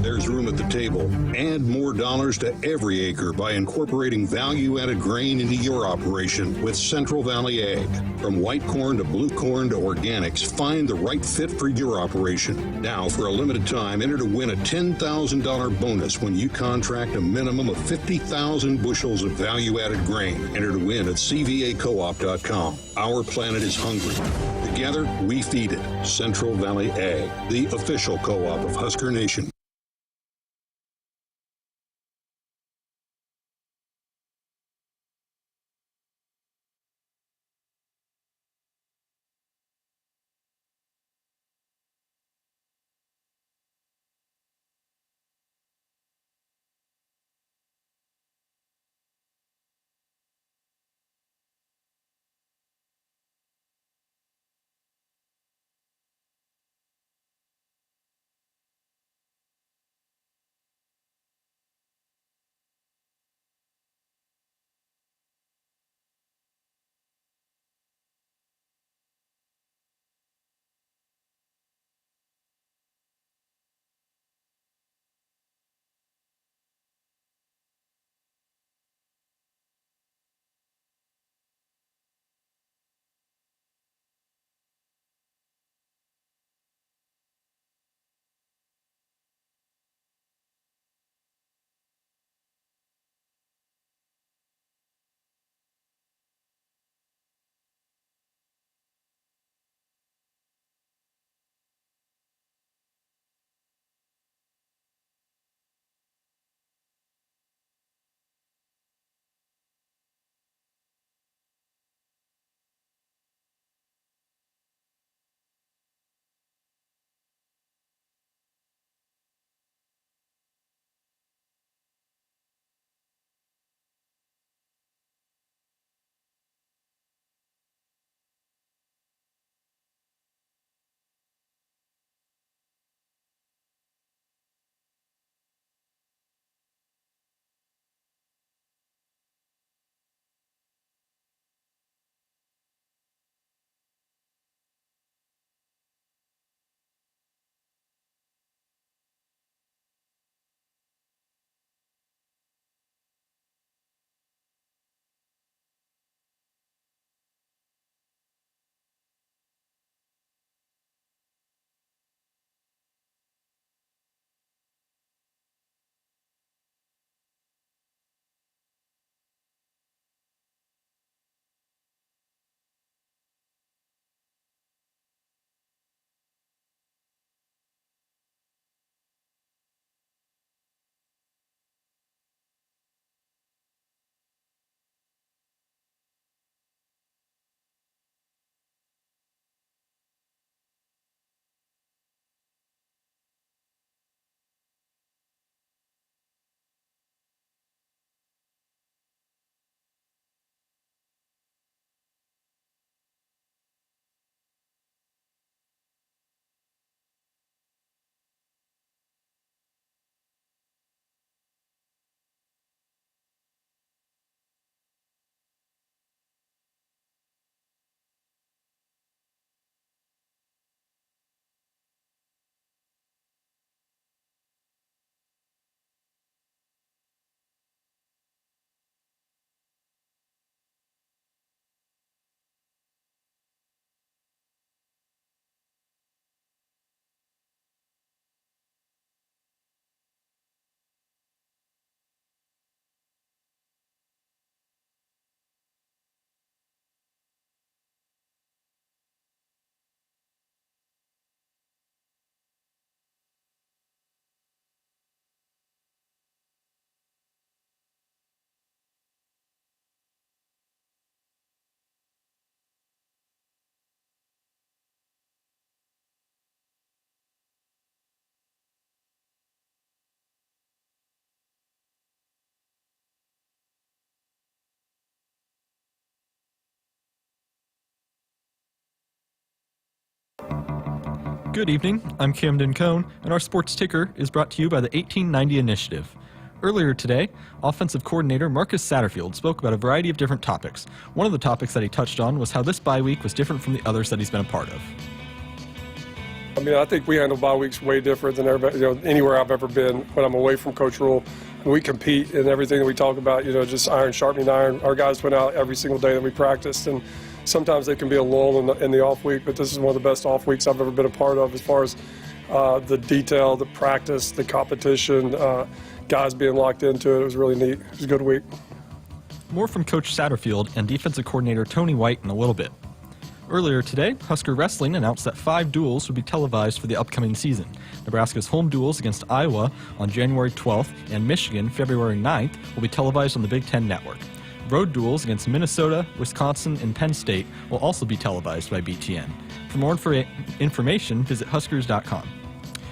There's room at the table and more dollars to every acre by incorporating value-added grain into your operation with Central Valley Ag. From white corn to blue corn to organics, find the right fit for your operation. Now, for a limited time, enter to win a $10,000 bonus when you contract a minimum of 50,000 bushels of value-added grain. Enter to win at cvacoop.com. Our planet is hungry. Together, we feed it. Central Valley Ag, the official co-op of Husker Nation. Good evening, I'm Camden Cohn, and our sports ticker is brought to you by the 1890 Initiative. Earlier today, offensive coordinator Marcus Satterfield spoke about a variety of different topics. One of the topics that he touched on was how this bye week was different from the others that he's been a part of. I mean, I think we handle bye weeks way different than everybody, anywhere I've ever been when I'm away from Coach Rule. We compete in everything that we talk about, just iron sharpening iron. Our guys went out every single day that we practiced, and sometimes they can be a lull in the off week, but this is one of the best off weeks I've ever been a part of as far as the detail, the practice, the competition, guys being locked into it. It was really neat. It was a good week. More from Coach Satterfield and defensive coordinator Tony White in a little bit. Earlier today, Husker Wrestling announced that 5 duels would be televised for the upcoming season. Nebraska's home duels against Iowa on January 12th and Michigan February 9th will be televised on the Big Ten Network. Road duels against Minnesota, Wisconsin, and Penn State will also be televised by BTN. For more information, visit Huskers.com.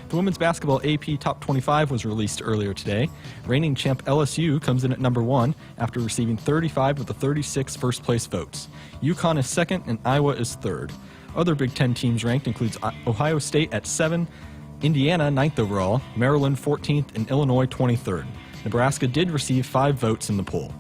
The women's basketball AP Top 25 was released earlier today. Reigning champ LSU comes in at number 1 after receiving 35 of the 36 first-place votes. UConn is 2nd and Iowa is 3rd. Other Big Ten teams ranked includes Ohio State at 7, Indiana 9th overall, Maryland 14th, and Illinois 23rd. Nebraska did receive 5 votes in the poll.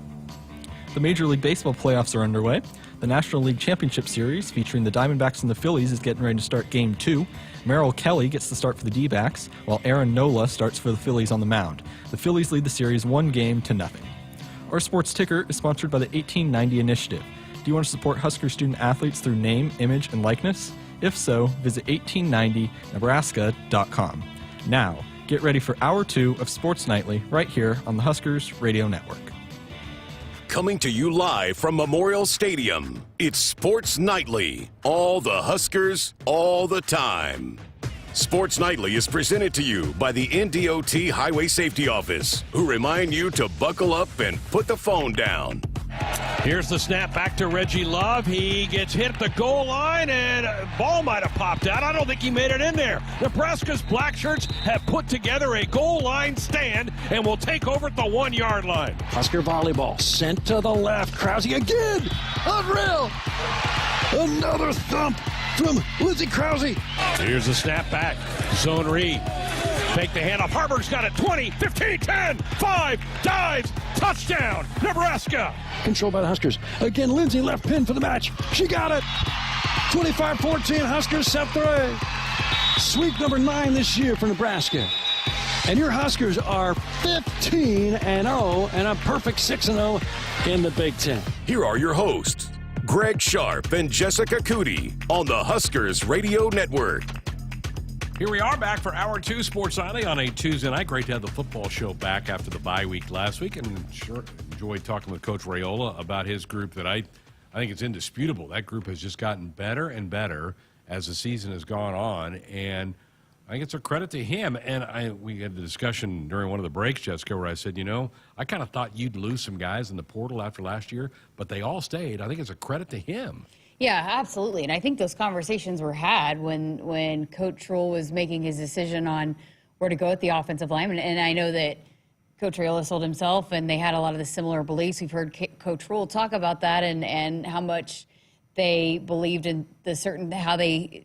The Major League Baseball playoffs are underway. The National League Championship Series, featuring the Diamondbacks and the Phillies, is getting ready to start Game 2. Merrill Kelly gets the start for the D-backs, while Aaron Nola starts for the Phillies on the mound. The Phillies lead the series 1-0. Our sports ticker is sponsored by the 1890 Initiative. Do you want to support Husker student-athletes through name, image, and likeness? If so, visit 1890nebraska.com. Now, get ready for Hour 2 of Sports Nightly right here on the Huskers Radio Network. Coming to you live from Memorial Stadium, it's Sports Nightly. All the Huskers, all the time. Sports Nightly is presented to you by the NDOT Highway Safety Office, who remind you to buckle up and put the phone down. Here's the snap back to Reggie Love. He gets hit at the goal line, and a ball might have popped out. I don't think he made it in there. Nebraska's black shirts have put together a goal line stand and will take over at the 1-yard line. Husker volleyball sent to the left. Krause again. Unreal. Another thump from Lindsey Krause. Here's the snap back. Zone read. Fake the handoff. Harburg's got it. 20, 15, 10, 5, dives, touchdown, Nebraska. Controlled by the Huskers. Again, Lindsey left pin for the match. She got it. 25-14, Huskers set the way. Sweep number 9 this year for Nebraska. And your Huskers are 15-0 and a perfect 6-0 in the Big Ten. Here are your hosts, Greg Sharpe and Jessica Coody on the Huskers Radio Network. Here we are back for Hour 2 Sports Nightly on a Tuesday night. Great to have the football show back after the bye week last week, and sure enjoyed talking with Coach Raiola about his group that I think it's indisputable. That group has just gotten better and better as the season has gone on, and I think it's a credit to him. And we had the discussion during one of the breaks, Jessica, where I said, I kind of thought you'd lose some guys in the portal after last year, but they all stayed. I think it's a credit to him. Yeah, absolutely. And I think those conversations were had when Coach Rule was making his decision on where to go with the offensive lineman. And I know that Coach Raiola sold himself, and they had a lot of the similar beliefs. We've heard Coach Rule talk about that and how much they believed in the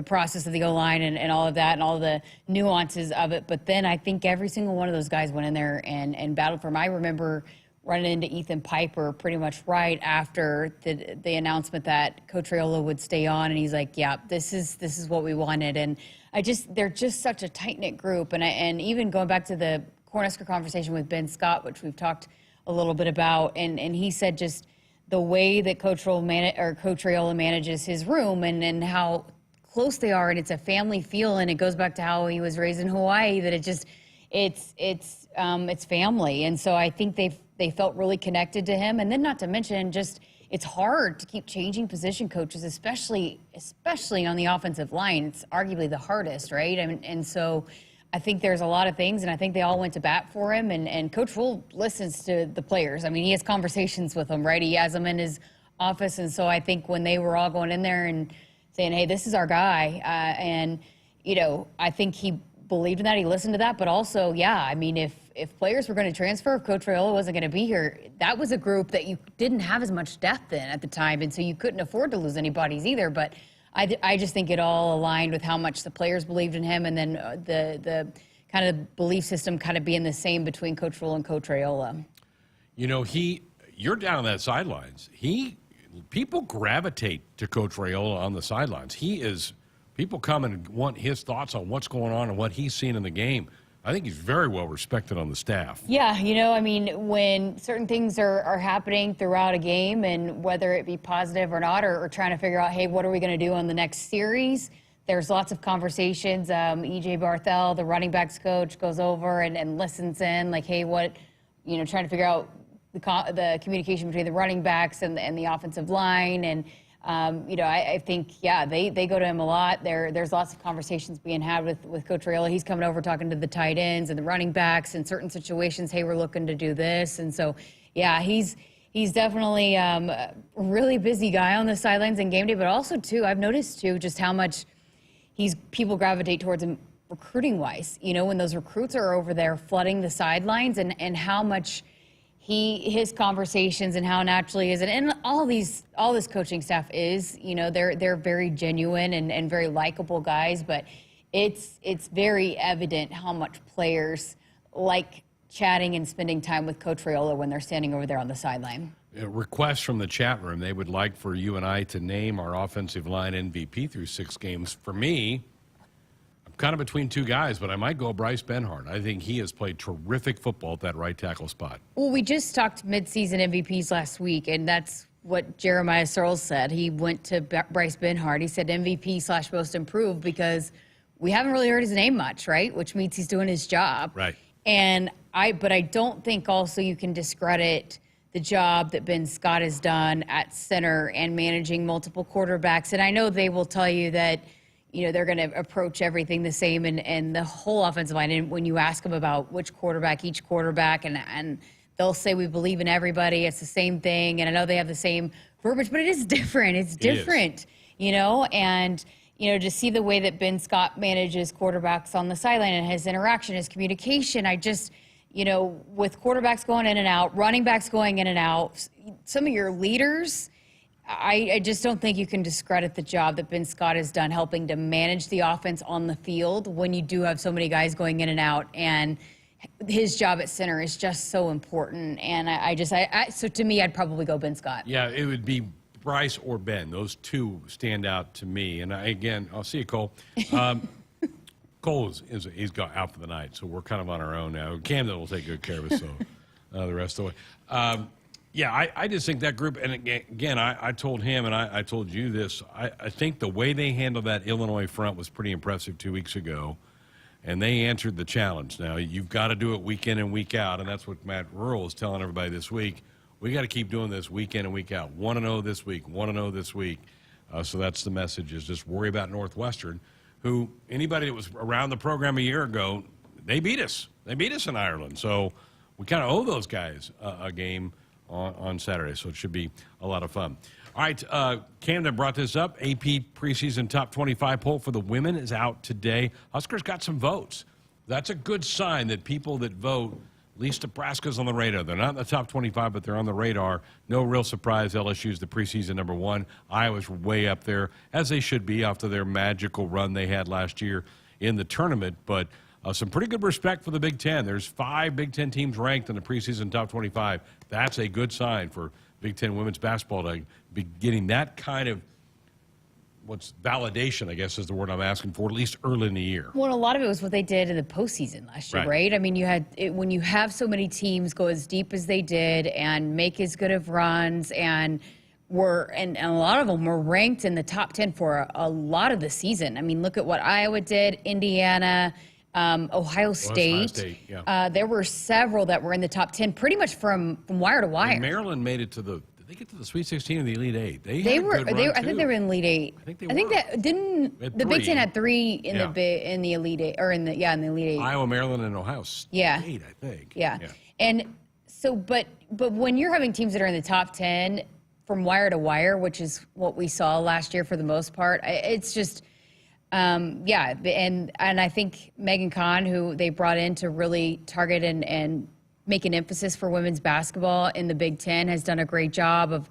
process of the O-line and all of that and all the nuances of it. But then I think every single one of those guys went in there and battled for him. I remember running into Ethan Piper pretty much right after the announcement that Coach Raiola would stay on, and he's like, "Yeah, this is what we wanted." And they're just such a tight-knit group. And even going back to the Cornhusker conversation with Ben Scott, which we've talked a little bit about, and he said just the way that Coach Raiola manages his room and how close they are, and it's a family feel, and it goes back to how he was raised in Hawaii, that it's family. And so I think they felt really connected to him. And then not to mention just it's hard to keep changing position coaches, especially on the offensive line. It's arguably the hardest, right? And so I think there's a lot of things, and I think they all went to bat for him. And Coach Rule listens to the players. I mean, he has conversations with them, right? He has them in his office. And so I think when they were all going in there and saying, hey, this is our guy, I think he believed in that. He listened to that. But also, yeah, I mean, if players were going to transfer, if Coach Raiola wasn't going to be here, that was a group that you didn't have as much depth in at the time, and so you couldn't afford to lose anybody's either. But I just think it all aligned with how much the players believed in him, and then the kind of belief system kind of being the same between Coach Rule and Coach Raiola. You know, you're down on that sidelines. People gravitate to Coach Raiola on the sidelines. People come and want his thoughts on what's going on and what he's seen in the game. I think he's very well respected on the staff. Yeah, you know, I mean, when certain things are happening throughout a game, and whether it be positive or not, or trying to figure out, hey, what are we going to do on the next series? There's lots of conversations. E.J. Barthel, the running backs coach, goes over and listens in, like, hey, what, you know, trying to figure out the communication between the running backs and the offensive line. And, you know, I think, yeah, they go to him a lot. There's lots of conversations being had with Coach Raiola. He's coming over talking to the tight ends and the running backs in certain situations. Hey, we're looking to do this. And so, yeah, he's definitely a really busy guy on the sidelines in game day, but also, too, I've noticed, too, just how much people gravitate towards him recruiting-wise. You know, when those recruits are over there flooding the sidelines, and how much his conversations and how naturally he is, and all this coaching staff is, you know, they're very genuine and very likable guys, but it's very evident how much players like chatting and spending time with Coach Raiola when they're standing over there on the sideline. A request from the chat room. They would like for you and I to name our offensive line MVP through 6 games. For me, I'm kind of between two guys, but I might go Bryce Benhart. I think he has played terrific football at that right tackle spot. Well, we just talked midseason MVPs last week, and that's what Jeremiah Searles said. He went to Bryce Benhart. He said MVP/most improved because we haven't really heard his name much, right? Which means he's doing his job. Right. But I don't think also you can discredit the job that Ben Scott has done at center and managing multiple quarterbacks. And I know they will tell you that, you know, they're going to approach everything the same, and the whole offensive line. And when you ask them about which quarterback, each quarterback, and they'll say we believe in everybody. It's the same thing. And I know they have the same verbiage, but it is different. It's different, you know, and, you know, to see the way that Ben Scott manages quarterbacks on the sideline and his interaction, his communication, you know, with quarterbacks going in and out, running backs going in and out, some of your leaders, I just don't think you can discredit the job that Ben Scott has done helping to manage the offense on the field when you do have so many guys going in and out. And his job at center is just so important. And so to me, I'd probably go Ben Scott. Yeah, it would be Bryce or Ben. Those two stand out to me. And I'll see you, Cole. Cole he's got out for the night, so we're kind of on our own now. Camden will take good care of us, so the rest of the way. I just think that group, and again, I told him, and I told you this, I think the way they handled that Illinois front was pretty impressive 2 weeks ago, and they answered the challenge. Now, you've got to do it week in and week out, and that's what Matt Rural is telling everybody this week. We got to keep doing this week in and week out. 1-0 this week, 1-0 this week. So that's the message, is just worry about Northwestern, who anybody that was around the program a year ago, they beat us. They beat us in Ireland. So we kind of owe those guys a game on Saturday. So it should be a lot of fun. All right, Camden brought this up. AP preseason top 25 poll for the women is out today. Huskers got some votes. That's a good sign that people that vote, at least Nebraska's on the radar. They're not in the top 25, but they're on the radar. No real surprise. LSU's the preseason number 1. Iowa's way up there, as they should be after their magical run they had last year in the tournament. But some pretty good respect for the Big Ten. There's 5 Big Ten teams ranked in the preseason top 25. That's a good sign for Big Ten women's basketball to be getting that kind of validation, I guess is the word I'm asking for, at least early in the year. Well, a lot of it was what they did in the postseason last year, right? I mean, when you have so many teams go as deep as they did and make as good of runs, and a lot of them were ranked in the top 10 for a lot of the season. I mean, look at what Iowa did, Indiana, Ohio State. There were several that were in the top 10 pretty much from wire to wire. And Maryland made it to the – did they get to the Sweet 16 or the Elite 8? I think they were in Elite 8. I think they were. The Big Ten had 3 in the Elite 8, or in the Elite 8. Iowa, Maryland, and Ohio State, I think. Yeah. And so, but when you're having teams that are in the top 10 from wire to wire, which is what we saw last year for the most part, it's just – and I think Megan Kahn, who they brought in to really target and make an emphasis for women's basketball in the Big Ten, has done a great job of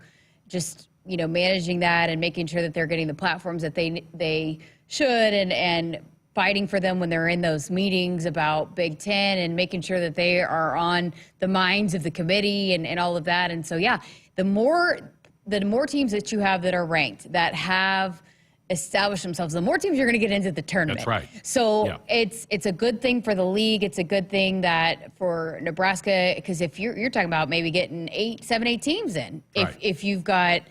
just managing that and making sure that they're getting the platforms that they should and fighting for them when they're in those meetings about Big Ten and making sure that they are on the minds of the committee and all of that. And so, the more teams that you have that are ranked, that have established themselves, the more teams you're going to get into the tournament. That's right. So it's a good thing for the league. It's a good thing that for Nebraska, because if you're talking about maybe getting 7, 8 teams in, if you've got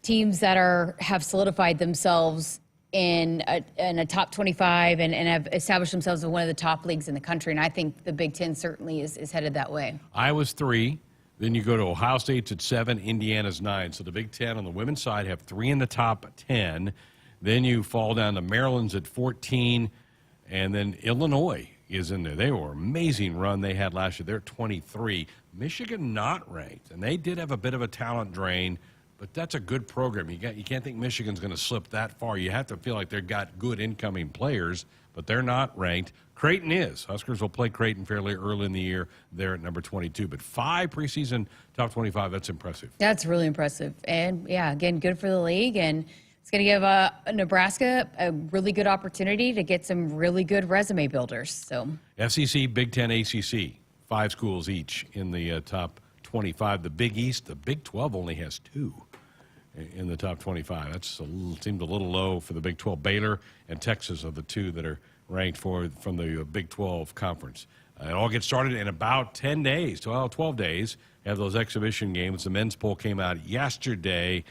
teams that have solidified themselves in a top 25 and have established themselves as one of the top leagues in the country. And I think the Big Ten certainly is headed that way. Iowa's 3. Then you go to Ohio State's at 7, Indiana's 9. So the Big Ten on the women's side have 3 in the top 10. Then you fall down to Maryland's at 14, and then Illinois is in there. They were an amazing run they had last year. They're 23. Michigan not ranked, and they did have a bit of a talent drain, but that's a good program. You can't think Michigan's going to slip that far. You have to feel like they've got good incoming players, but they're not ranked. Creighton is. Huskers will play Creighton fairly early in the year. They're at number 22. But 5 preseason top 25, that's impressive. That's really impressive. And, again, good for the league. And it's going to give Nebraska a really good opportunity to get some really good resume builders. So SEC, Big Ten, ACC, 5 schools each in the top 25. The Big East, the Big 12 only has 2 in the top 25. That seemed a little low for the Big 12. Baylor and Texas are the 2 that are ranked from the Big 12 conference. It all gets started in about 10 days, 12 days. Have those exhibition games. The men's poll came out yesterday,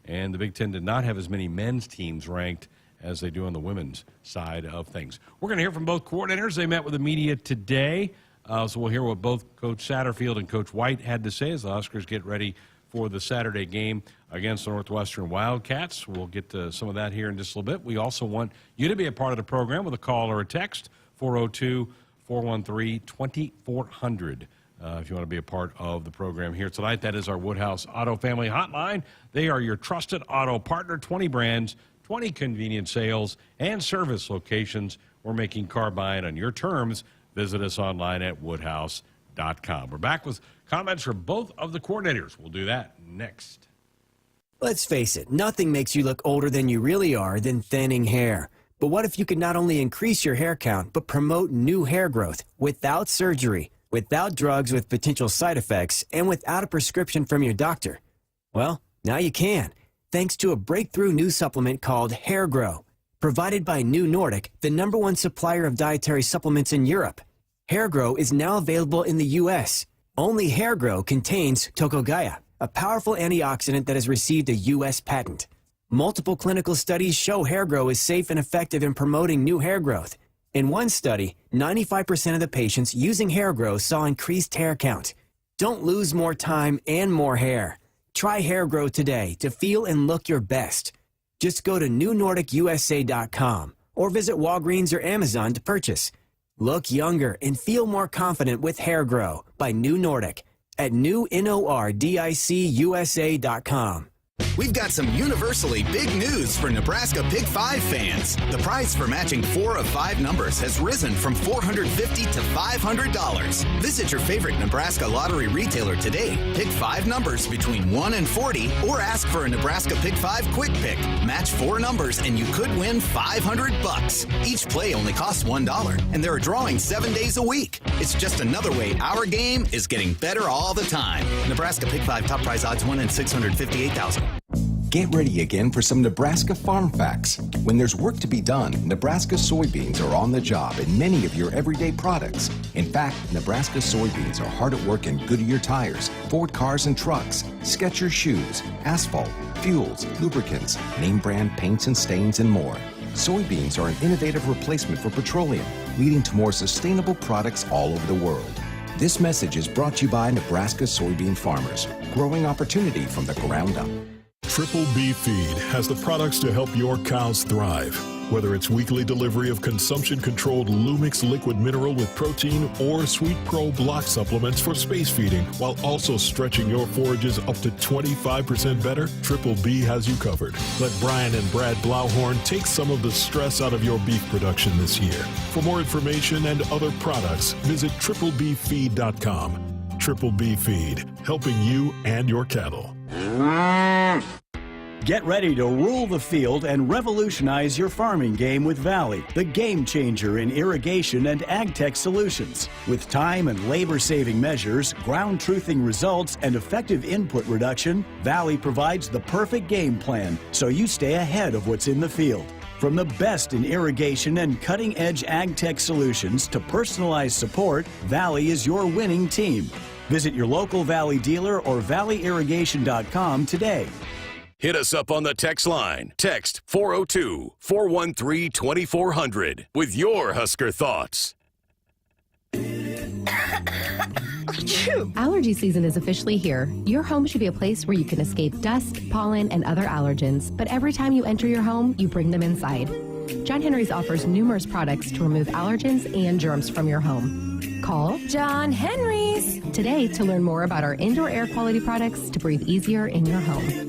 and the Big Ten did not have as many men's teams ranked as they do on the women's side of things. We're going to hear from both coordinators. They met with the media today, so we'll hear what both Coach Satterfield and Coach White had to say as the Huskers get ready for the Saturday game against the Northwestern Wildcats. We'll get to some of that here in just a little bit. We also want you to be a part of the program with a call or a text, 402-413-2400. If you want to be a part of the program here tonight, that is our Woodhouse Auto Family Hotline. They are your trusted auto partner, 20 brands, 20 convenient sales and service locations. We're making car buying on your terms. Visit us online at woodhouse.com. We're back with comments from both of the coordinators. We'll do that next. Let's face it, nothing makes you look older than you really are than thinning hair. But what if you could not only increase your hair count, but promote new hair growth without surgery, without drugs with potential side effects, and without a prescription from your doctor? Well, now you can, thanks to a breakthrough new supplement called Hair Grow, provided by New Nordic, the #1 supplier of dietary supplements in Europe. Hair Grow is now available in the U.S. Only Hair Grow contains Tocogaya, a powerful antioxidant that has received a U.S. patent. Multiple clinical studies show Hair Grow is safe and effective in promoting new hair growth. In one study, 95% of the patients using Hair Grow saw increased hair count. Don't lose more time and more hair. Try Hair Grow today to feel and look your best. Just go to newnordicusa.com or visit Walgreens or Amazon to purchase. Look younger and feel more confident with Hair Grow by New Nordic at newnordicusa.com. We've got some universally big news for Nebraska Pig 5 fans. The prize for matching 4 of 5 numbers has risen from $450 to $500. Visit your favorite Nebraska lottery retailer today. Pick 5 numbers between 1 and 40 or ask for a Nebraska Pig 5 Quick Pick. Match 4 numbers and you could win $500. Each play only costs $1 and there are drawings 7 days a week. It's just another way our game is getting better all the time. Nebraska Pig 5 top prize odds 1 in 658,000. Get ready again for some Nebraska farm facts. When there's work to be done, Nebraska soybeans are on the job in many of your everyday products. In fact, Nebraska soybeans are hard at work in Goodyear tires, Ford cars and trucks, Skechers shoes, asphalt, fuels, lubricants, name brand paints and stains, and more. Soybeans are an innovative replacement for petroleum, leading to more sustainable products all over the world. This message is brought to you by Nebraska soybean farmers, growing opportunity from the ground up. Triple B Feed has the products to help your cows thrive. Whether it's weekly delivery of consumption-controlled Lumix liquid mineral with protein or Sweet Pro block supplements for space feeding, while also stretching your forages up to 25% better, Triple B has you covered. Let Brian and Brad Blauhorn take some of the stress out of your beef production this year. For more information and other products, visit triplebfeed.com. Triple B Feed, helping you and your cattle. Get ready to rule the field and revolutionize your farming game with Valley, the game changer in irrigation and ag tech solutions. With time and labor-saving measures, ground truthing results, and effective input reduction, Valley provides the perfect game plan so you stay ahead of what's in the field. From the best in irrigation and cutting-edge ag tech solutions to personalized support, Valley is your winning team. Visit your local Valley dealer or valleyirrigation.com today. Hit us up on the text line. Text 402-413-2400 with your Husker thoughts. Allergy season is officially here. Your home should be a place where you can escape dust, pollen, and other allergens. But every time you enter your home, you bring them inside. John Henry's offers numerous products to remove allergens and germs from your home. Call John Henry's today to learn more about our indoor air quality products to breathe easier in your home.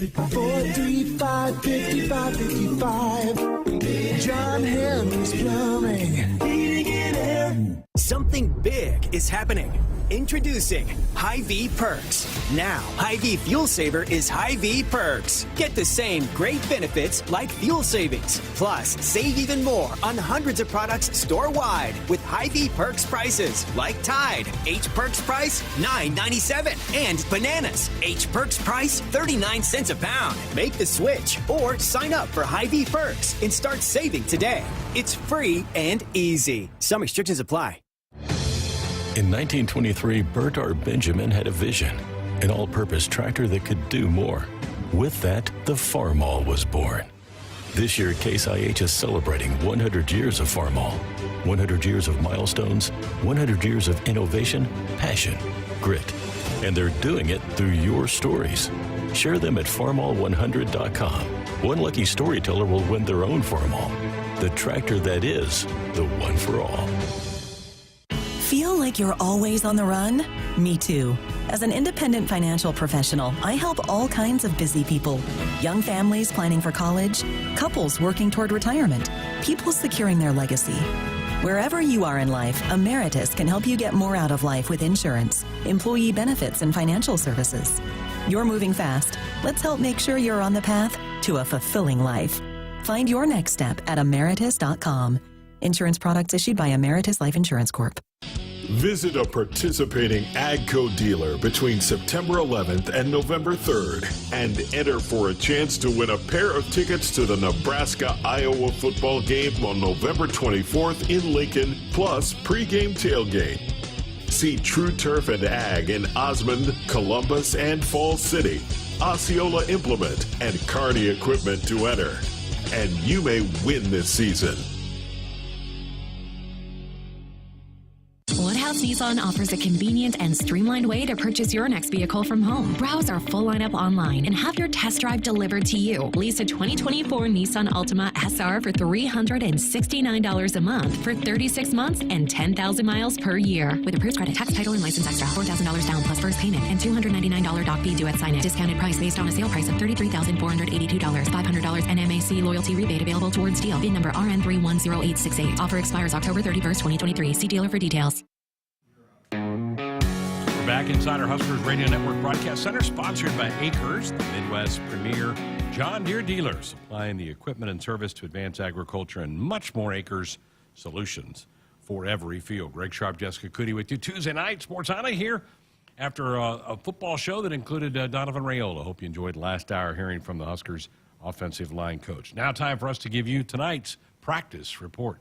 435-5555. John Henry's Plumbing. Heating and air. Something big is happening. Introducing Hy-Vee Perks. Now, Hy-Vee Fuel Saver is Hy-Vee Perks. Get the same great benefits like fuel savings. Plus, save even more on hundreds of products store-wide with Hy-Vee Perks prices like Tide. H Perks price $9.97. And bananas. H Perks price 39 cents a pound. Make the switch or sign up for Hy-Vee Perks and start saving today. It's free and easy. Some restrictions apply. In 1923, Bert R. Benjamin had a vision, an all-purpose tractor that could do more. With that, the Farmall was born. This year, Case IH is celebrating 100 years of Farmall, 100 years of milestones, 100 years of innovation, passion, grit. And they're doing it through your stories. Share them at farmall100.com. One lucky storyteller will win their own Farmall, the tractor that is the one for all. Feel like you're always on the run? Me too. As an independent financial professional, I help all kinds of busy people. Young families planning for college, couples working toward retirement, people securing their legacy. Wherever you are in life, Emeritus can help you get more out of life with insurance, employee benefits, and financial services. You're moving fast. Let's help make sure you're on the path to a fulfilling life. Find your next step at emeritus.com. Insurance products issued by Emeritus Life Insurance Corp. Visit a participating AGCO dealer between September 11th and November 3rd and enter for a chance to win a pair of tickets to the Nebraska-Iowa football game on November 24th in Lincoln, plus pregame tailgate. See True Turf and Ag in Osmond, Columbus, and Falls City, Osceola Implement, and Kearney Equipment to enter. And you may win this season. Woodhouse Nissan offers a convenient and streamlined way to purchase your next vehicle from home. Browse our full lineup online and have your test drive delivered to you. Lease a 2024 Nissan Altima SR for $369 a month for 36 months and 10,000 miles per year. With approved credit, tax, title, and license extra. $4,000 down plus first payment and $299 doc fee due at sign-in. Discounted price based on a sale price of $33,482. $500 NMAC loyalty rebate available towards deal. VIN number RN310868. Offer expires October 31st, 2023. See dealer for details. We're back inside our Huskers Radio Network Broadcast Center, sponsored by Acres, the Midwest's premier John Deere dealer, supplying the equipment and service to advance agriculture and much more. Acres solutions for every field. Greg Sharpe, Jessica Coody with you Tuesday night. Sportsana here after a football show that included Donovan Raiola. Hope you enjoyed last hour hearing from the Huskers offensive line coach. Now time for us to give you tonight's practice report.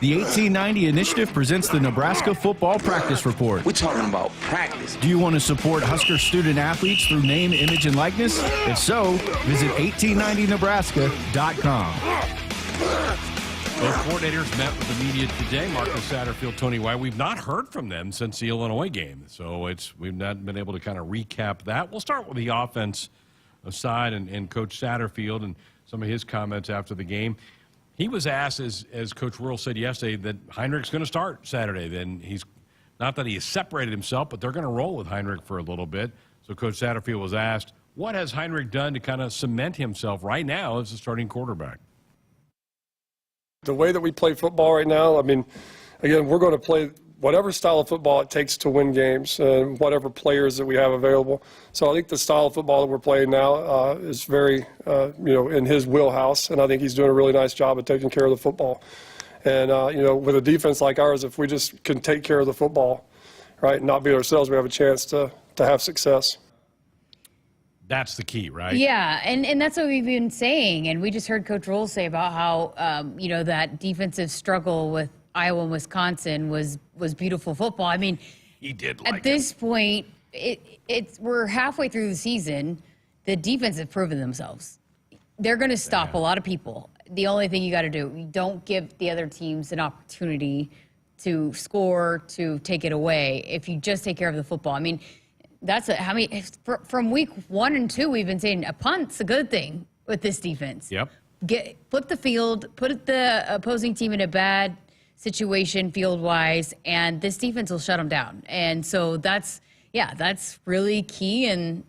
The 1890 Initiative presents the Nebraska Football Practice Report. We're talking about practice. Do you want to support Husker student athletes through name, image, and likeness? If so, visit 1890nebraska.com. Both coordinators met with the media today. Marcus Satterfield, Tony White. We've not heard from them since the Illinois game, so we've not been able to kind of recap that. We'll start with the offense side and Coach Satterfield and some of his comments after the game. He was asked, as Coach Rural said yesterday, that Heinrich's going to start Saturday. Then he's not that he has separated himself, but they're going to roll with Heinrich for a little bit. So Coach Satterfield was asked, what has Heinrich done to kind of cement himself right now as the starting quarterback? The way that we play football right now, I mean, again, we're going to play whatever style of football it takes to win games and whatever players that we have available. So I think the style of football that we're playing now is very, in his wheelhouse, and I think he's doing a really nice job of taking care of the football. And, with a defense like ours, if we just can take care of the football, right, and not beat ourselves, we have a chance to have success. That's the key, right? Yeah, and that's what we've been saying. And we just heard Coach Roll say about how, that defensive struggle with Iowa and Wisconsin was beautiful football. I mean, he did at this point, we're halfway through the season. The defense has proven themselves. They're going to stop a lot of people. The only thing you got to do, you don't give the other teams an opportunity to score, to take it away. If you just take care of the football, I mean, from week 1 and 2, we've been saying a punt's a good thing with this defense. Yep. Flip the field, put the opposing team in a bad situation field-wise, and this defense will shut them down. And so that's really key, and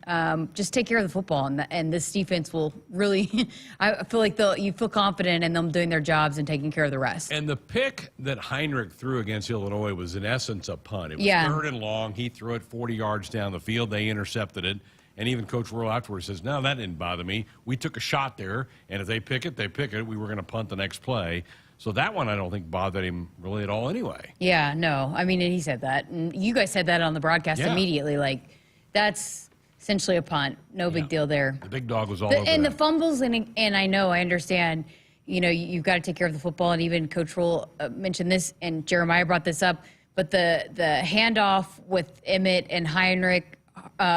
just take care of the football, and this defense will really I feel like you feel confident in them doing their jobs and taking care of the rest. And the pick that Heinrich threw against Illinois was in essence a punt. It was third and long. He threw it 40 yards down the field. They intercepted it. And even Coach Royal afterwards says, no, that didn't bother me. We took a shot there, and if they pick it, they pick it. We were going to punt the next play. So that one I don't think bothered him really at all anyway. Yeah, no. I mean, and he said that. And you guys said that on the broadcast immediately. Like, that's essentially a punt. No big deal there. The big dog was all over And that. the fumbles, and I understand, you've got to take care of the football. And even Coach Roll mentioned this, and Jeremiah brought this up. But the handoff with Emmett and Heinrich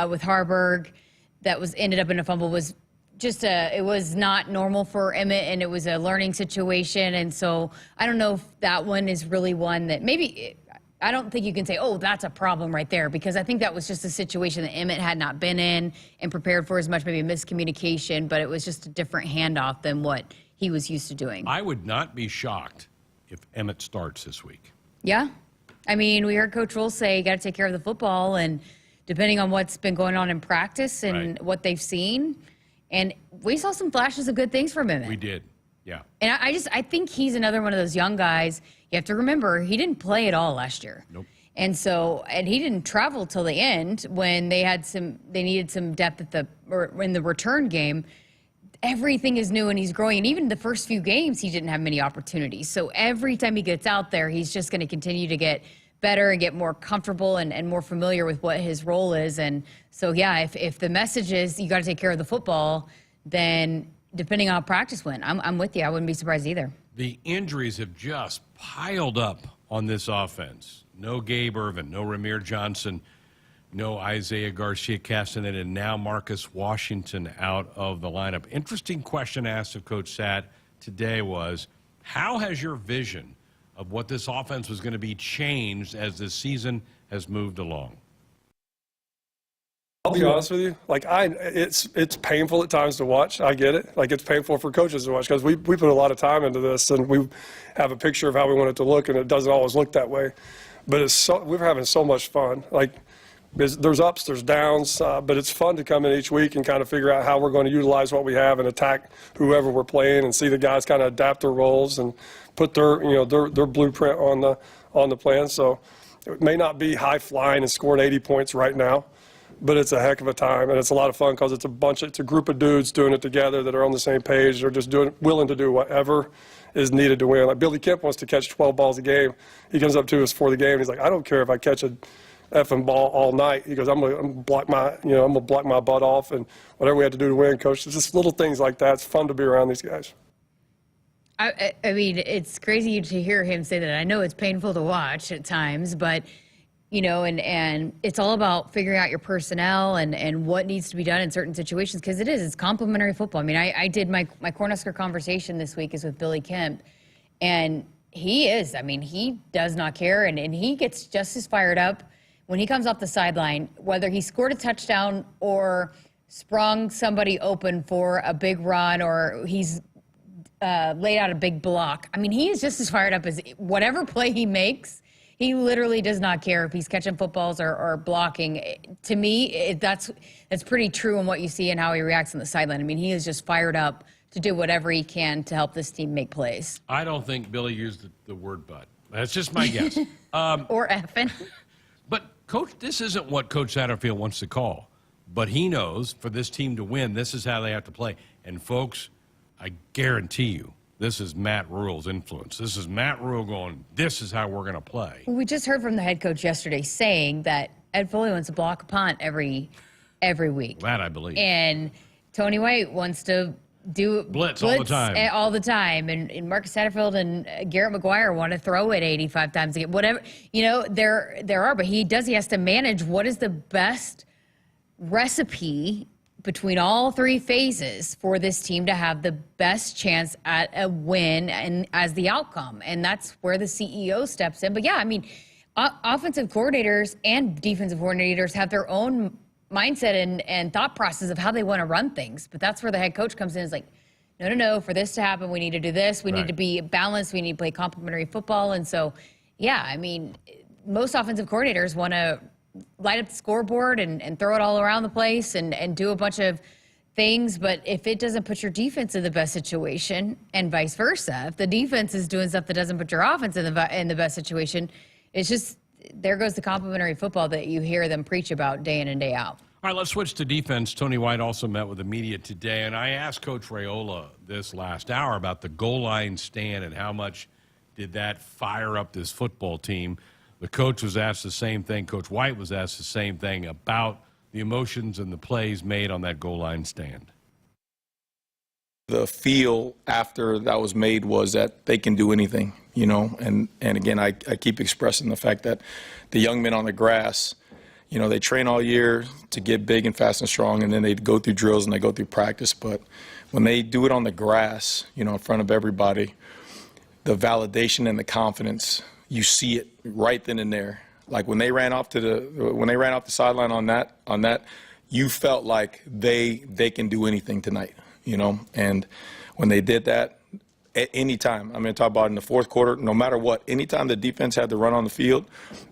with Harburg that ended up in a fumble was it was not normal for Emmett, and it was a learning situation. And so I don't know if that one is really one that I don't think you can say, oh, that's a problem right there, because I think that was just a situation that Emmett had not been in and prepared for as much, maybe miscommunication, but it was just a different handoff than what he was used to doing. I would not be shocked if Emmett starts this week. Yeah. I mean, we heard Coach Roll say you got to take care of the football, and depending on what's been going on in practice and what they've seen. And we saw some flashes of good things from him. We did, yeah. And I think he's another one of those young guys. You have to remember, he didn't play at all last year. Nope. And he didn't travel till the end when they needed some depth in the return game. Everything is new and he's growing. And even the first few games, he didn't have many opportunities. So every time he gets out there, he's just going to continue to get better and get more comfortable and more familiar with what his role is. And so, if the message is you got to take care of the football, then depending on how practice went, I'm with you. I wouldn't be surprised either. The injuries have just piled up on this offense. No Gabe Irvin, no Ramir Johnson, no Isaiah Garcia-Castanet, and now Marcus Washington out of the lineup. Interesting question asked of Coach Satt today was, how has your vision of what this offense was going to be changed as the season has moved along? I'll be honest with you. It's painful at times to watch. I get it. It's painful for coaches to watch because we put a lot of time into this, and we have a picture of how we want it to look, and it doesn't always look that way. But we're having so much fun. There's ups, there's downs, but it's fun to come in each week and kind of figure out how we're going to utilize what we have and attack whoever we're playing, and see the guys kind of adapt their roles and put their blueprint on the plan. So it may not be high flying and scoring 80 points right now, but it's a heck of a time, and it's a lot of fun because it's a group of dudes doing it together that are on the same page. They're just willing to do whatever is needed to win. Like Billy Kemp wants to catch 12 balls a game. He comes up to us before the game, and he's like, I don't care if I catch a effing ball all night. He goes, I'm gonna block my butt off, and whatever we have to do to win, coach. It's just little things like that. It's fun to be around these guys. I mean, it's crazy to hear him say that. I know it's painful to watch at times, but and it's all about figuring out your personnel and what needs to be done in certain situations, because it's complementary football. I mean, I did my Cornhusker conversation this week is with Billy Kemp, and he does not care, and he gets just as fired up when he comes off the sideline, whether he scored a touchdown or sprung somebody open for a big run or he's laid out a big block. I mean, he is just as fired up as whatever play he makes. He literally does not care if he's catching footballs or blocking. To me, that's pretty true in what you see and how he reacts on the sideline. I mean, he is just fired up to do whatever he can to help this team make plays. I don't think Billy used the word but. That's just my guess. Or effing. But, Coach, this isn't what Coach Satterfield wants to call. But he knows for this team to win, this is how they have to play. And, folks, I guarantee you, this is Matt Rule's influence. This is Matt Rule going, this is how we're going to play. We just heard from the head coach yesterday saying that Ed Foley wants to block a punt every week. That I believe. And Tony White wants to do blitz all the time. All the time. And Marcus Satterfield and Garrett McGuire want to throw it 85 times a game. Whatever. You know, there are, but he has to manage what is the best recipe between all three phases for this team to have the best chance at a win and as the outcome. And that's where the CEO steps in. But yeah, I mean, offensive coordinators and defensive coordinators have their own mindset and thought process of how they want to run things. But that's where the head coach comes in, is like, no, for this to happen, we need to do this. We need to be balanced. We need to play complementary football. And so, yeah, I mean, most offensive coordinators want to light up the scoreboard and throw it all around the place and do a bunch of things. But if it doesn't put your defense in the best situation, and vice versa, if the defense is doing stuff that doesn't put your offense in the best situation, it's just, there goes the complementary football that you hear them preach about day in and day out. All right, let's switch to defense. Tony White also met with the media today, and I asked Coach Raiola this last hour about the goal line stand and how much did that fire up this football team. The coach was asked the same thing. Coach White was asked the same thing about the emotions and the plays made on that goal line stand. The feel after that was made was that they can do anything, you know, and again, I keep expressing the fact that the young men on the grass, you know, they train all year to get big and fast and strong, and then they go through drills and they go through practice. But when they do it on the grass, you know, in front of everybody, the validation and the confidence, you see it right then and there. Like when they ran off the sideline on that, you felt like they can do anything tonight, you know. And when they did that, at any time, I'm going to talk about in the fourth quarter, no matter what, anytime the defense had to run on the field,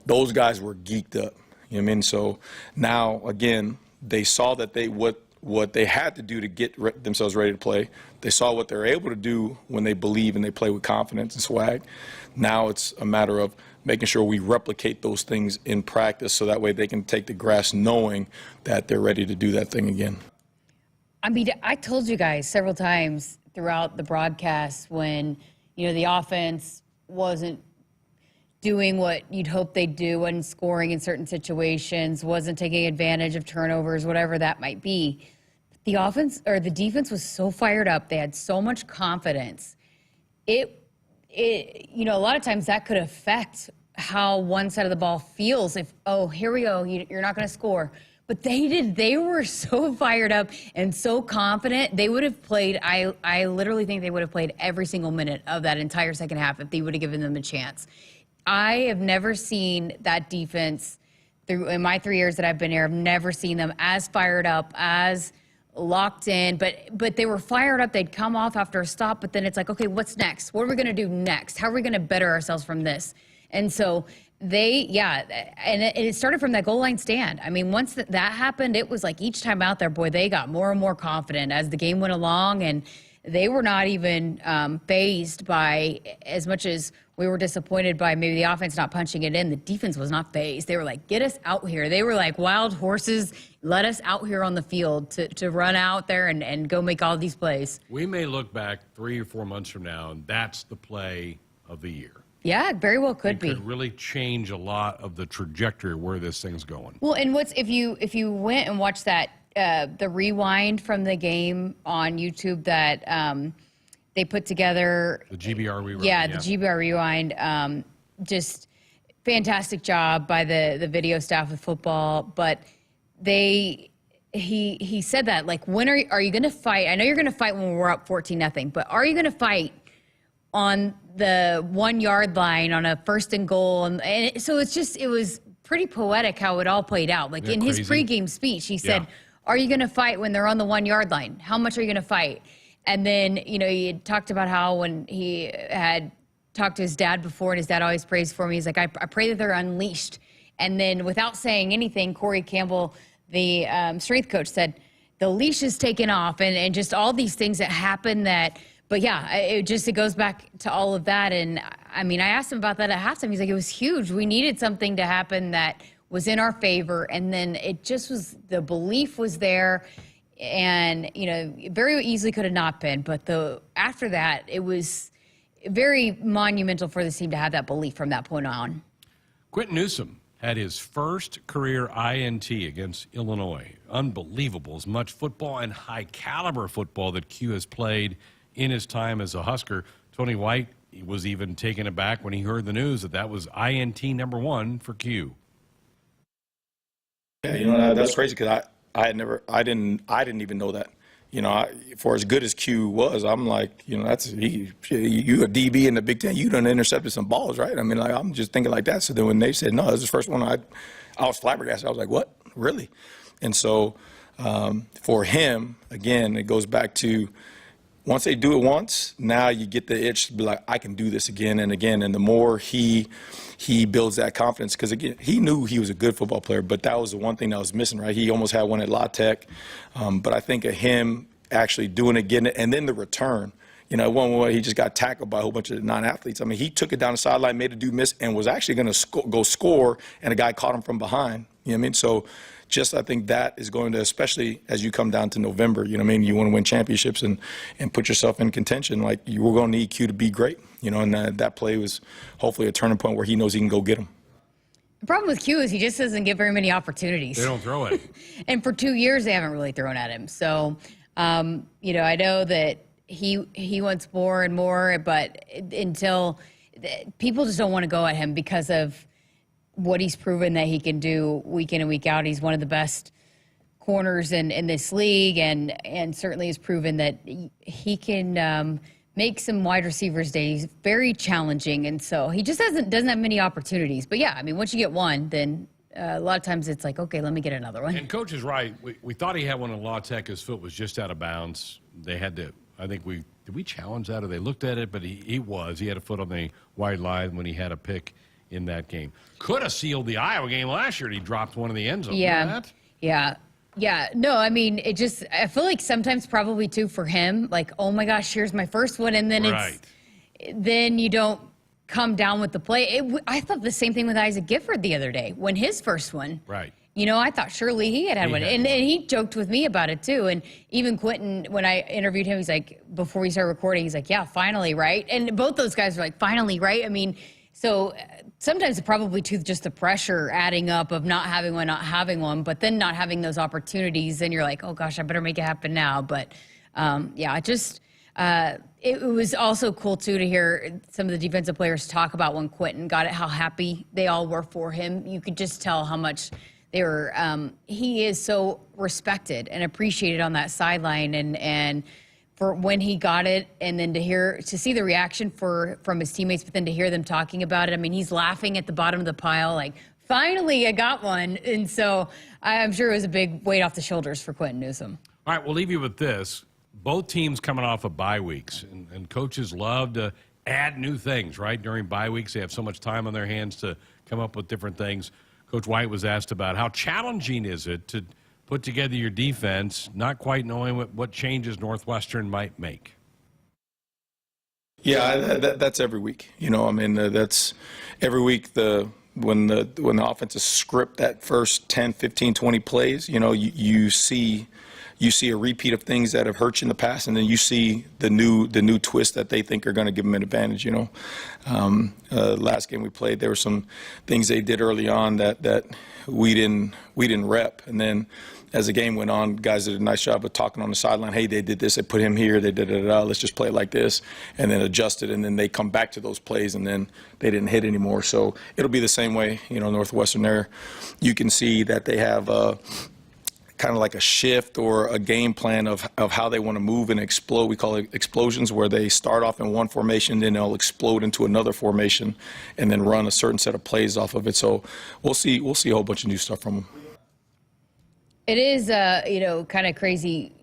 those guys were geeked up. You know what I mean? So now, again, they saw that what they had to do to get themselves ready to play. They saw what they're able to do when they believe and they play with confidence and swag. Now it's a matter of making sure we replicate those things in practice so that way they can take the grass knowing that they're ready to do that thing again. I mean, I told you guys several times throughout the broadcast when, you know, the offense wasn't doing what you'd hope they'd do, wasn't scoring in certain situations, wasn't taking advantage of turnovers, whatever that might be. The offense or the defense was so fired up. They had so much confidence. It you know, a lot of times that could affect how one side of the ball feels if, oh, here we go, you're not going to score. But they were so fired up and so confident. They would have played, I literally think they would have played every single minute of that entire second half if they would have given them a chance. I have never seen that defense in my 3 years that I've been here. I've never seen them as fired up, as locked in, but they were fired up. They'd come off after a stop, but then it's like, okay, what's next? What are we going to do next? How are we going to better ourselves from this? And so and it started from that goal line stand. I mean, once that happened, it was like each time out there, boy, they got more and more confident as the game went along, and they were not even fazed by, as much as we were disappointed by maybe the offense not punching it in, the defense was not fazed. They were like, get us out here. They were like wild horses. Let us out here on the field to run out there and go make all these plays. We may look back 3 or 4 months from now, and that's the play of the year. Yeah, it very well could be. It could really change a lot of the trajectory of where this thing's going. Well, and if you went and watched that, the rewind from the game on YouTube that they put together. The GBR rewind. Yeah, the GBR rewind. Just fantastic job by the video staff of football. But he said that, like, when are you going to fight? I know you're going to fight when we're up 14-0, but are you going to fight on the 1 yard line on a 1st and goal? And so it was pretty poetic how it all played out. Like in his pregame speech, he said, are you going to fight when they're on the 1 yard line? How much are you going to fight? And then, you know, he talked about how when he had talked to his dad before, and his dad always prays for me, he's like, I pray that they're unleashed. And then without saying anything, Corey Campbell, the strength coach, said, the leash is taken off, and just all these things that happen that But yeah, it goes back to all of that. And I mean, I asked him about that at halftime. He's like, it was huge. We needed something to happen that was in our favor. And then it just was, the belief was there. And, you know, very easily could have not been. But after that, it was very monumental for the team to have that belief from that point on. Quentin Newsome had his first career INT against Illinois. Unbelievable. As much football and high-caliber football that Q has played in his time as a Husker. Tony White was even taken aback when he heard the news that was INT #1 for Q. Yeah, you know, that's crazy because I didn't even know that. You know, for as good as Q was, I'm like, you know, you a DB in the Big Ten, you done intercepted some balls, right? I mean, like, I'm just thinking like that. So then when they said, no, this is the first one, I was flabbergasted. I was like, what? Really? And so for him, again, it goes back to once they do it once, now you get the itch to be like, I can do this again and again. And the more he builds that confidence, because again, he knew he was a good football player, but that was the one thing that was missing, right? He almost had one at La Tech. But I think of him actually doing it, getting it, and then the return. You know, one way he just got tackled by a whole bunch of non-athletes. I mean, he took it down the sideline, made a dude miss, and was actually going to go score, and a guy caught him from behind. You know what I mean? So just I think that is going to, especially as you come down to November, you know what I mean? You want to win championships and put yourself in contention. Like, you were going to need Q to be great, you know, and that play was hopefully a turning point where he knows he can go get him. The problem with Q is he just doesn't get very many opportunities. They don't throw it. And for 2 years, they haven't really thrown at him. So, you know, I know that he wants more and more, but until people just don't want to go at him because of what he's proven that he can do week in and week out. He's one of the best corners in this league, and certainly has proven that he can make some wide receivers days very challenging. And so he just doesn't have many opportunities. But yeah, I mean, once you get one, then a lot of times it's like, okay, let me get another one. And Coach is right. We thought he had one in La Tech. His foot was just out of bounds. They had to, I think did we challenge that, or they looked at it, but he had a foot on the wide line when he had a pick in that game. Could have sealed the Iowa game last year, and he dropped one in the end zone. Yeah. Yeah. No, I mean, I feel like sometimes probably too for him, like, oh my gosh, here's my first one. And then then you don't come down with the play. I thought the same thing with Isaac Gifford the other day when his first one. Right. You know, I thought surely he had one. And he joked with me about it too. And even Quentin, when I interviewed him, he's like, before we started recording, he's like, yeah, finally, right? And both those guys were like, finally, right? I mean, so sometimes probably too just the pressure adding up of not having one, but then not having those opportunities, and you're like, oh gosh, I better make it happen now. But it was also cool too to hear some of the defensive players talk about when Quentin got it, how happy they all were for him. You could just tell how much they were. He is so respected and appreciated on that sideline, and for when he got it, and then to see the reaction from his teammates, but then to hear them talking about it. I mean, he's laughing at the bottom of the pile, like, finally, I got one. And so I'm sure it was a big weight off the shoulders for Quentin Newsome. All right, we'll leave you with this. Both teams coming off of bye weeks, and coaches love to add new things, right? During bye weeks, they have so much time on their hands to come up with different things. Coach White was asked about how challenging is it to put together your defense, not quite knowing what changes Northwestern might make. Yeah, that's every week. You know, I mean, that's every week when the offensive script that first 10, 15, 20 plays, you know, you see a repeat of things that have hurt you in the past, and then you see the new twist that they think are going to give them an advantage. You know, last game we played, there were some things they did early on that we didn't rep, and then as the game went on, guys did a nice job of talking on the sideline. Hey, they did this, they put him here, they did it. Let's just play it like this, and then adjust it, and then they come back to those plays, and then they didn't hit anymore. So it'll be the same way. You know, Northwestern there, you can see that they have kind of like a shift or a game plan of how they want to move and explode. We call it explosions, where they start off in one formation, then they'll explode into another formation, and then run a certain set of plays off of it. So we'll see a whole bunch of new stuff from them. It is, you know, kind of crazy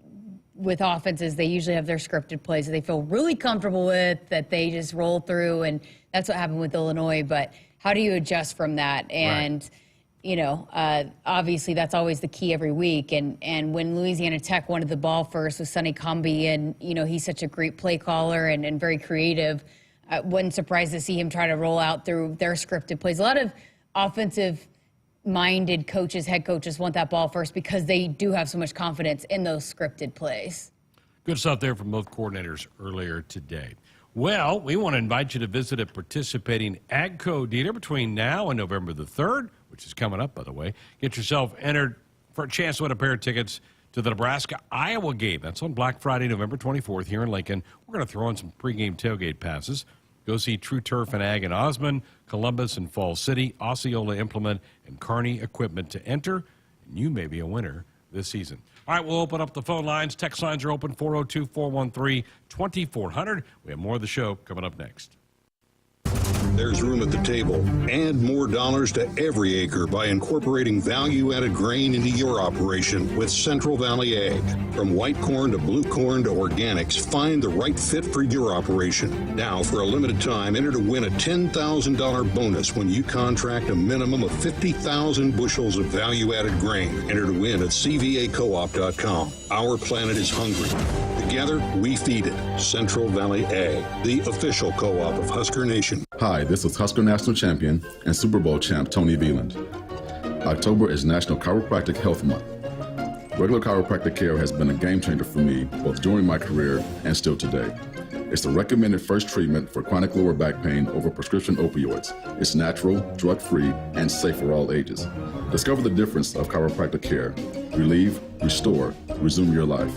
with offenses. They usually have their scripted plays that they feel really comfortable with, that they just roll through, and that's what happened with Illinois. But how do you adjust from that? And obviously that's always the key every week. And when Louisiana Tech wanted the ball first with Sonny Comby, and, he's such a great play caller and very creative, I wasn't surprised to see him try to roll out through their scripted plays. A lot of offensive-minded coaches, head coaches, want that ball first because they do have so much confidence in those scripted plays. Good stuff there from both coordinators earlier today. Well, we want to invite you to visit a participating AGCO dealer between now and November the 3rd, which is coming up, by the way. Get yourself entered for a chance to win a pair of tickets to the Nebraska-Iowa game. That's on Black Friday, November 24th here in Lincoln. We're going to throw in some pregame tailgate passes. Go see True Turf and Ag in Osmond, Columbus and Falls City, Osceola Implement, and Kearney Equipment to enter, and you may be a winner this season. All right, we'll open up the phone lines. Text lines are open, 402-413-2400. We have more of the show coming up next. There's room at the table and more dollars to every acre by incorporating value-added grain into your operation with Central Valley Ag. From white corn to blue corn to organics, find the right fit for your operation. Now, for a limited time, enter to win a $10,000 bonus when you contract a minimum of 50,000 bushels of value-added grain. Enter to win at cvacoop.com. Our planet is hungry. Together, we feed it. Central Valley Ag, the official co-op of Husker Nation. Hi, this is Husker National Champion and Super Bowl champ Tony Veland. October is National Chiropractic Health Month. Regular chiropractic care has been a game changer for me, both during my career and still today. It's the recommended first treatment for chronic lower back pain over prescription opioids. It's natural, drug-free, and safe for all ages. Discover the difference of chiropractic care. Relieve, restore, resume your life.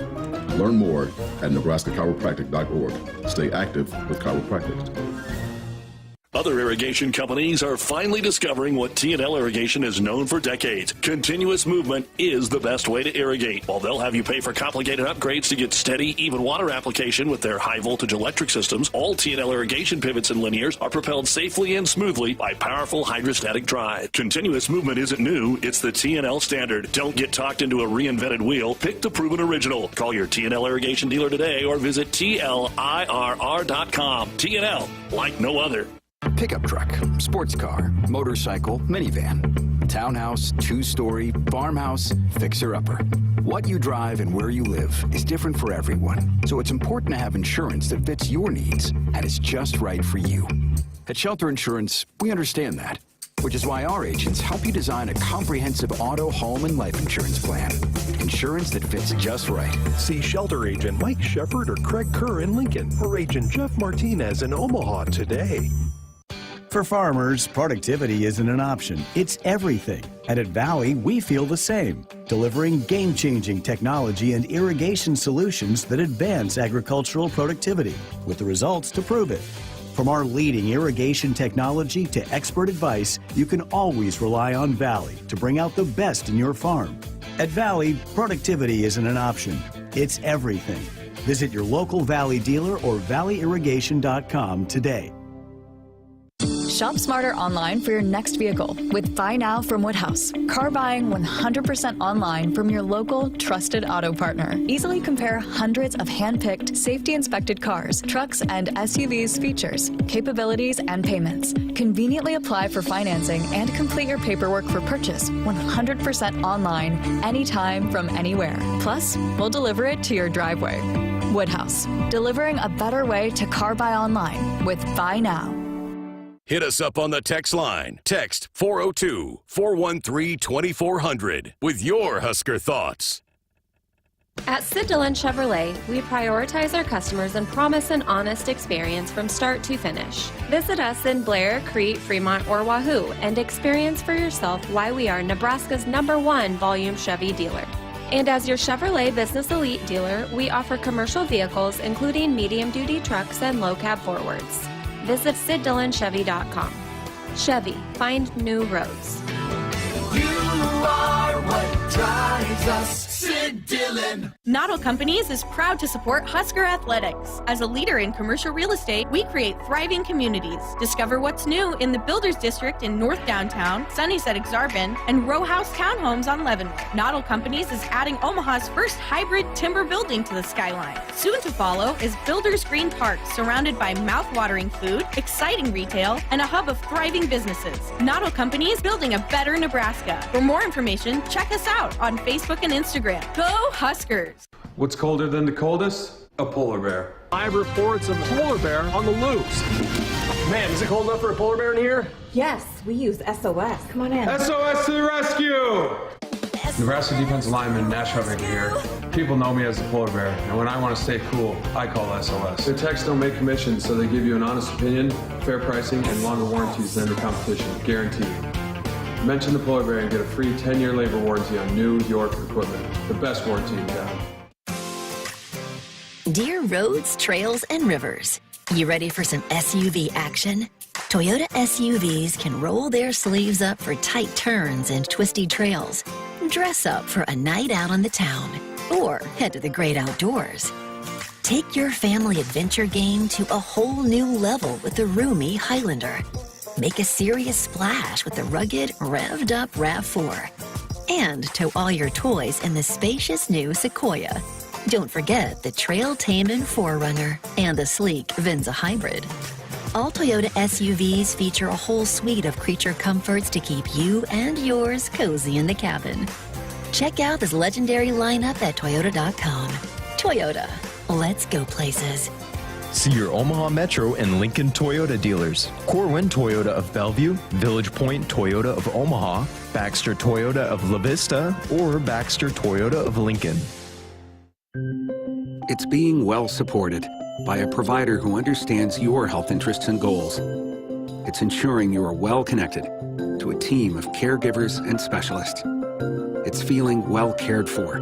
Learn more at nebraska-chiropractic.org. Stay active with chiropractic. Other irrigation companies are finally discovering what T&L Irrigation is known for decades. Continuous movement is the best way to irrigate. While they'll have you pay for complicated upgrades to get steady, even water application with their high-voltage electric systems, all T&L Irrigation pivots and linears are propelled safely and smoothly by powerful hydrostatic drive. Continuous movement isn't new, it's the T&L standard. Don't get talked into a reinvented wheel. Pick the proven original. Call your T&L Irrigation dealer today or visit TLIRR.com. T&L, like no other. Pickup truck, sports car, motorcycle, minivan, townhouse, two-story, farmhouse, fixer-upper. What you drive and where you live is different for everyone, so it's important to have insurance that fits your needs and is just right for you. At Shelter Insurance, we understand that, which is why our agents help you design a comprehensive auto, home, and life insurance plan. Insurance that fits just right. See Shelter Agent Mike Shepard or Craig Kerr in Lincoln or Agent Jeff Martinez in Omaha today. For farmers, productivity isn't an option, it's everything. And at Valley, we feel the same, delivering game-changing technology and irrigation solutions that advance agricultural productivity, with the results to prove it. From our leading irrigation technology to expert advice, you can always rely on Valley to bring out the best in your farm. At Valley, productivity isn't an option, it's everything. Visit your local Valley dealer or valleyirrigation.com today. Shop smarter online for your next vehicle with Buy Now from Woodhouse. Car buying 100% online from your local trusted auto partner. Easily compare hundreds of hand-picked, safety-inspected cars, trucks, and SUVs features, capabilities, and payments. Conveniently apply for financing and complete your paperwork for purchase 100% online, anytime from anywhere. Plus, we'll deliver it to your driveway. Woodhouse, delivering a better way to car buy online with Buy Now. Hit us up on the text line. Text 402-413-2400 with your Husker thoughts. At Sid Dillon Chevrolet, we prioritize our customers and promise an honest experience from start to finish. Visit us in Blair, Crete, Fremont, or Wahoo and experience for yourself why we are Nebraska's #1 volume Chevy dealer. And as your Chevrolet Business Elite dealer, we offer commercial vehicles including medium-duty trucks and low-cab forwards. Visit SidDillonChevy.com. Chevy, find new roads. You are what drives us. Sid Dillon. Noddle Companies is proud to support Husker athletics. As a leader in commercial real estate, we create thriving communities. Discover what's new in the Builders District in North Downtown, Sunnyside Exarban, and row house townhomes on Leavenworth. Noddle Companies is adding Omaha's first hybrid timber building to the skyline. Soon to follow is Builders Green Park, surrounded by mouth-watering food, exciting retail, and a hub of thriving businesses. Noddle Companies, building a better Nebraska. For more information, check us out on Facebook and Instagram. Go Huskers! What's colder than the coldest? A polar bear. I have reports of a polar bear on the loose. Man, is it cold enough for a polar bear in here? Yes, we use SOS. Come on in. SOS to the rescue! Nebraska defensive lineman Nash Hubbard here. People know me as the polar bear, and when I want to stay cool, I call SOS. Their techs don't make commissions, so they give you an honest opinion, fair pricing, and longer warranties than the competition, guaranteed. Mention the polar bear and get a free 10-year labor warranty on new York equipment. The best warranty in town. Dear roads, trails, and rivers, you ready for some SUV action? Toyota SUVs can roll their sleeves up for tight turns and twisty trails. Dress up for a night out on the town, or head to the great outdoors. Take your family adventure game to a whole new level with the roomy Highlander. Make a serious splash with the rugged, revved-up RAV4. And tow all your toys in the spacious new Sequoia. Don't forget the trail-taming 4Runner and the sleek Venza Hybrid. All Toyota SUVs feature a whole suite of creature comforts to keep you and yours cozy in the cabin. Check out this legendary lineup at Toyota.com. Toyota, let's go places. See your Omaha Metro and Lincoln Toyota dealers. Corwin Toyota of Bellevue, Village Point Toyota of Omaha, Baxter Toyota of La Vista, or Baxter Toyota of Lincoln. It's being well supported by a provider who understands your health interests and goals. It's ensuring you are well connected to a team of caregivers and specialists. It's feeling well cared for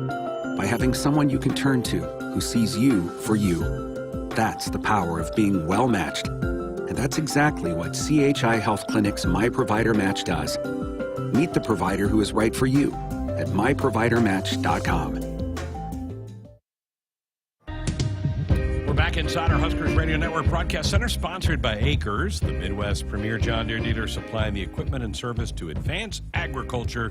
by having someone you can turn to who sees you for you. That's the power of being well matched. And that's exactly what CHI Health Clinic's My Provider Match does. Meet the provider who is right for you at myprovidermatch.com. We're back inside our Huskers Radio Network Broadcast Center, sponsored by Acres, the Midwest's premier John Deere dealer supplying the equipment and service to advance agriculture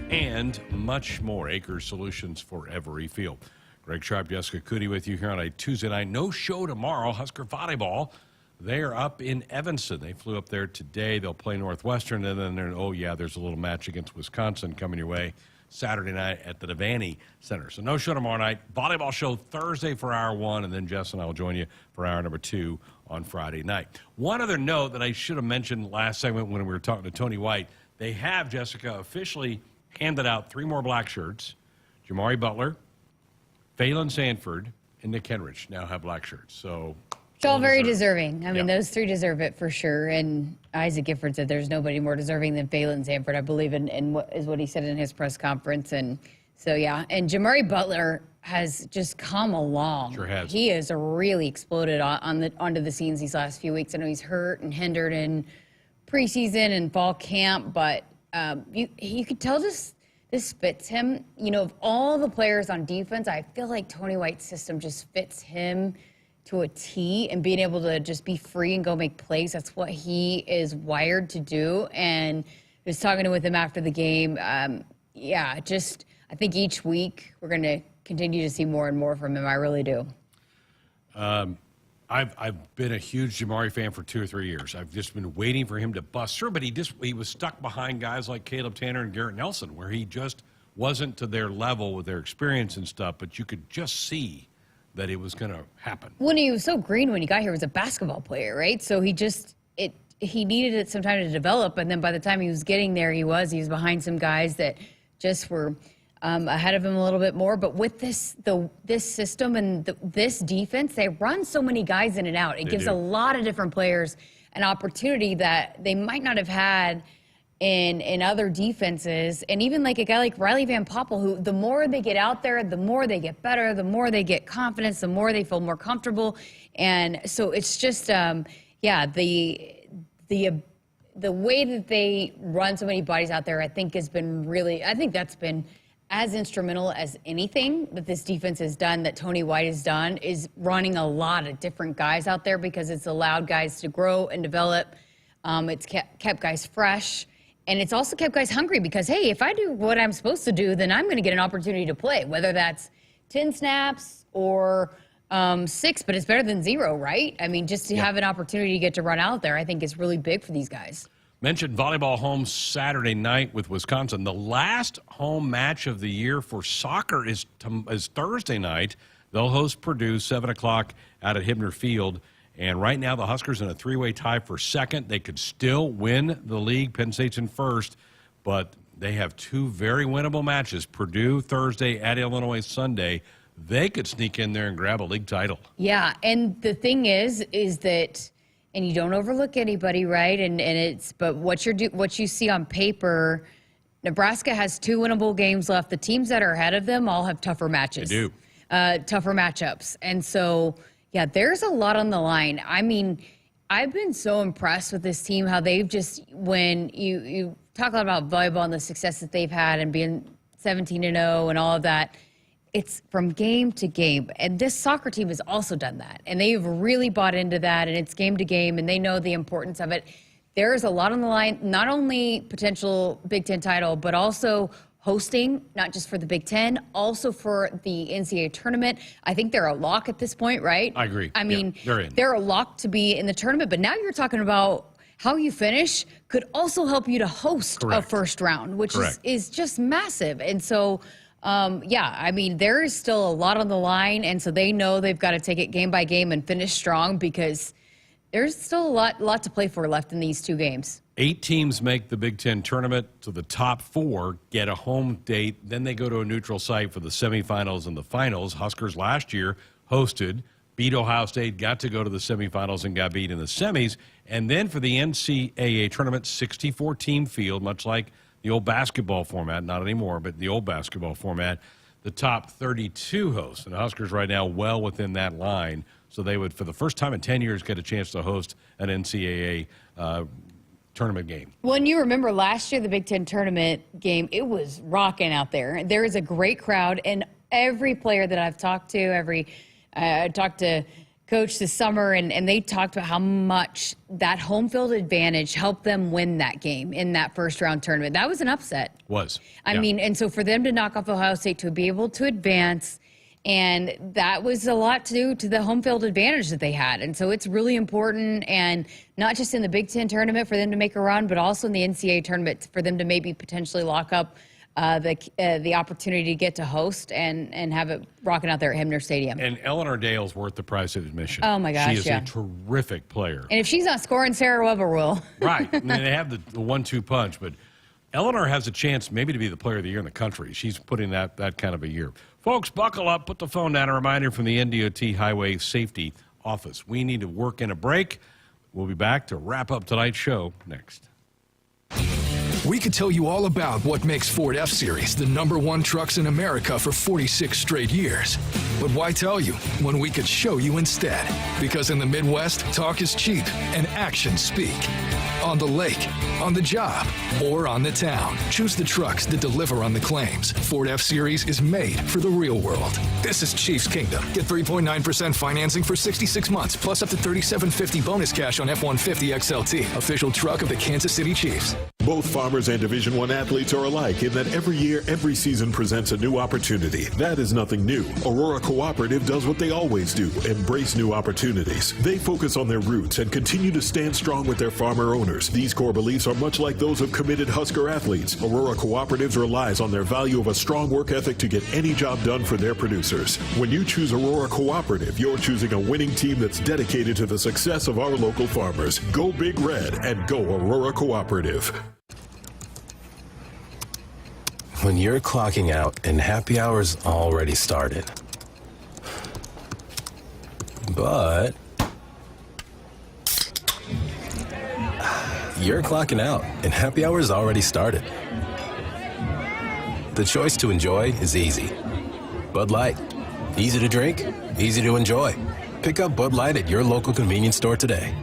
and much more. Acres solutions for every field. Greg Sharpe, Jessica Coody with you here on a Tuesday night. No show tomorrow. Husker volleyball, they are up in Evanston. They flew up there today. They'll play Northwestern, and then there's a little match against Wisconsin coming your way Saturday night at the Devaney Center. So no show tomorrow night. Volleyball show Thursday for hour one, and then Jess and I will join you for hour number two on Friday night. One other note that I should have mentioned last segment when we were talking to Tony White, they have, Jessica, officially handed out 3 more black shirts. Jamari Butler, Phelan Sanford, and Nick Henrich now have black shirts. So it's all very deserving. I mean, Yeah. those 3 deserve it for sure. And Isaac Gifford said there's nobody more deserving than Phelan Sanford, I believe, in what is what he said in his press conference. And so, yeah. And Jamari Butler has just come along. Sure has. He has really exploded onto the scenes these last few weeks. I know he's hurt and hindered in preseason and fall camp, but you could tell this fits him. You know, of all the players on defense, I feel like Tony White's system just fits him to a T, and being able to just be free and go make plays. That's what he is wired to do. And I was talking with him after the game. I think each week we're going to continue to see more and more from him. I really do. I've been a huge Jamari fan for 2 or 3 years. I've just been waiting for him to bust through, but he was stuck behind guys like Caleb Tanner and Garrett Nelson, where he just wasn't to their level with their experience and stuff, but you could just see that it was going to happen. When he was so green when he got here, was a basketball player, right? So he needed it some time to develop, and then by the time he was getting there, he was behind some guys that just were ahead of him a little bit more. But with this system and this defense, they run so many guys in and out. It gives a lot of different players an opportunity that they might not have had in other defenses. And even like a guy like Riley Van Poppel, who the more they get out there, the more they get better, the more they get confidence, the more they feel more comfortable. And so it's just, the way that they run so many bodies out there, I think that's been as instrumental as anything that this defense has done, that Tony White has done, is running a lot of different guys out there because it's allowed guys to grow and develop. It's kept guys fresh. And it's also kept guys hungry because, hey, if I do what I'm supposed to do, then I'm going to get an opportunity to play, whether that's 10 snaps or 6, but it's better than 0, right? I mean, just to have an opportunity to get to run out there, I think is really big for these guys. Mentioned volleyball home Saturday night with Wisconsin. The last home match of the year for soccer is Thursday night. They'll host Purdue, 7 o'clock out at Hibner Field. And right now the Huskers in a 3-way tie for second. They could still win the league. Penn State's in first, but they have 2 very winnable matches. Purdue Thursday, at Illinois Sunday. They could sneak in there and grab a league title. Yeah, and the thing is that, and you don't overlook anybody, right? But what you see on paper, Nebraska has 2 winnable games left. The teams that are ahead of them all have tougher matches. They do. Tougher matchups. And so, yeah, there's a lot on the line. I mean, I've been so impressed with this team, how they've just, when you talk a lot about volleyball and the success that they've had and being 17-0 and all of that, it's from game to game. And this soccer team has also done that. And they've really bought into that, and it's game to game, and they know the importance of it. There's a lot on the line, not only potential Big Ten title, but also hosting, not just for the Big Ten, also for the NCAA tournament. I think they're a lock at this point, right? I agree. I mean, yeah, they're a lock to be in the tournament, but now you're talking about how you finish could also help you to host a first round, which is just massive. And so, yeah, I mean, there is still a lot on the line, and so they know they've got to take it game by game and finish strong because there's still a lot to play for left in these 2 games. 8 teams make the Big Ten tournament, so the top 4 get a home date. Then they go to a neutral site for the semifinals and the finals. Huskers last year hosted, beat Ohio State, got to go to the semifinals and got beat in the semis. And then for the NCAA tournament, 64-team field, much like the old basketball format, not anymore, but the old basketball format, the top 32 hosts. And the Huskers right now well within that line. So they would, for the first time in 10 years, get a chance to host an NCAA tournament game. Well, and you remember last year, the Big Ten tournament game, it was rocking out there. There is a great crowd, and every player that I've talked to, I talked to Coach this summer, and they talked about how much that home field advantage helped them win that game in that first round tournament. That was an upset. I mean, and so for them to knock off Ohio State, to be able to advance, and that was a lot to do to the home field advantage that they had. And so it's really important, and not just in the Big Ten tournament for them to make a run, but also in the NCAA tournament for them to maybe potentially lock up the opportunity to get to host and have it rocking out there at Hibner Stadium. And Eleanor Dale's worth the price of admission. Oh, my gosh, She is a terrific player. And if she's not scoring, Sarah Weber will. Right. I mean, they have the 1-2 punch, but Eleanor has a chance maybe to be the player of the year in the country. She's putting that kind of a year. Folks, buckle up, put the phone down. A reminder from the NDOT Highway Safety Office. We need to work in a break. We'll be back to wrap up tonight's show next. We could tell you all about what makes Ford F-Series the #1 trucks in America for 46 straight years. But why tell you when we could show you instead? Because in the Midwest, talk is cheap and actions speak. On the lake, on the job, or on the town. Choose the trucks that deliver on the claims. Ford F-Series is made for the real world. This is Chiefs Kingdom. Get 3.9% financing for 66 months, plus up to $3,750 bonus cash on F-150 XLT, official truck of the Kansas City Chiefs. Both farmers and Division I athletes are alike in that every year, every season presents a new opportunity. That is nothing new. Aurora Cooperative does what they always do, embrace new opportunities. They focus on their roots and continue to stand strong with their farmer owners. These core beliefs are much like those of committed Husker athletes. Aurora Cooperatives relies on their value of a strong work ethic to get any job done for their producers. When you choose Aurora Cooperative, you're choosing a winning team that's dedicated to the success of our local farmers. Go Big Red and go Aurora Cooperative. When you're clocking out and happy hour's already started. But you're clocking out and happy hour's already started. The choice to enjoy is easy. Bud Light. Easy to drink, easy to enjoy. Pick up Bud Light at your local convenience store today.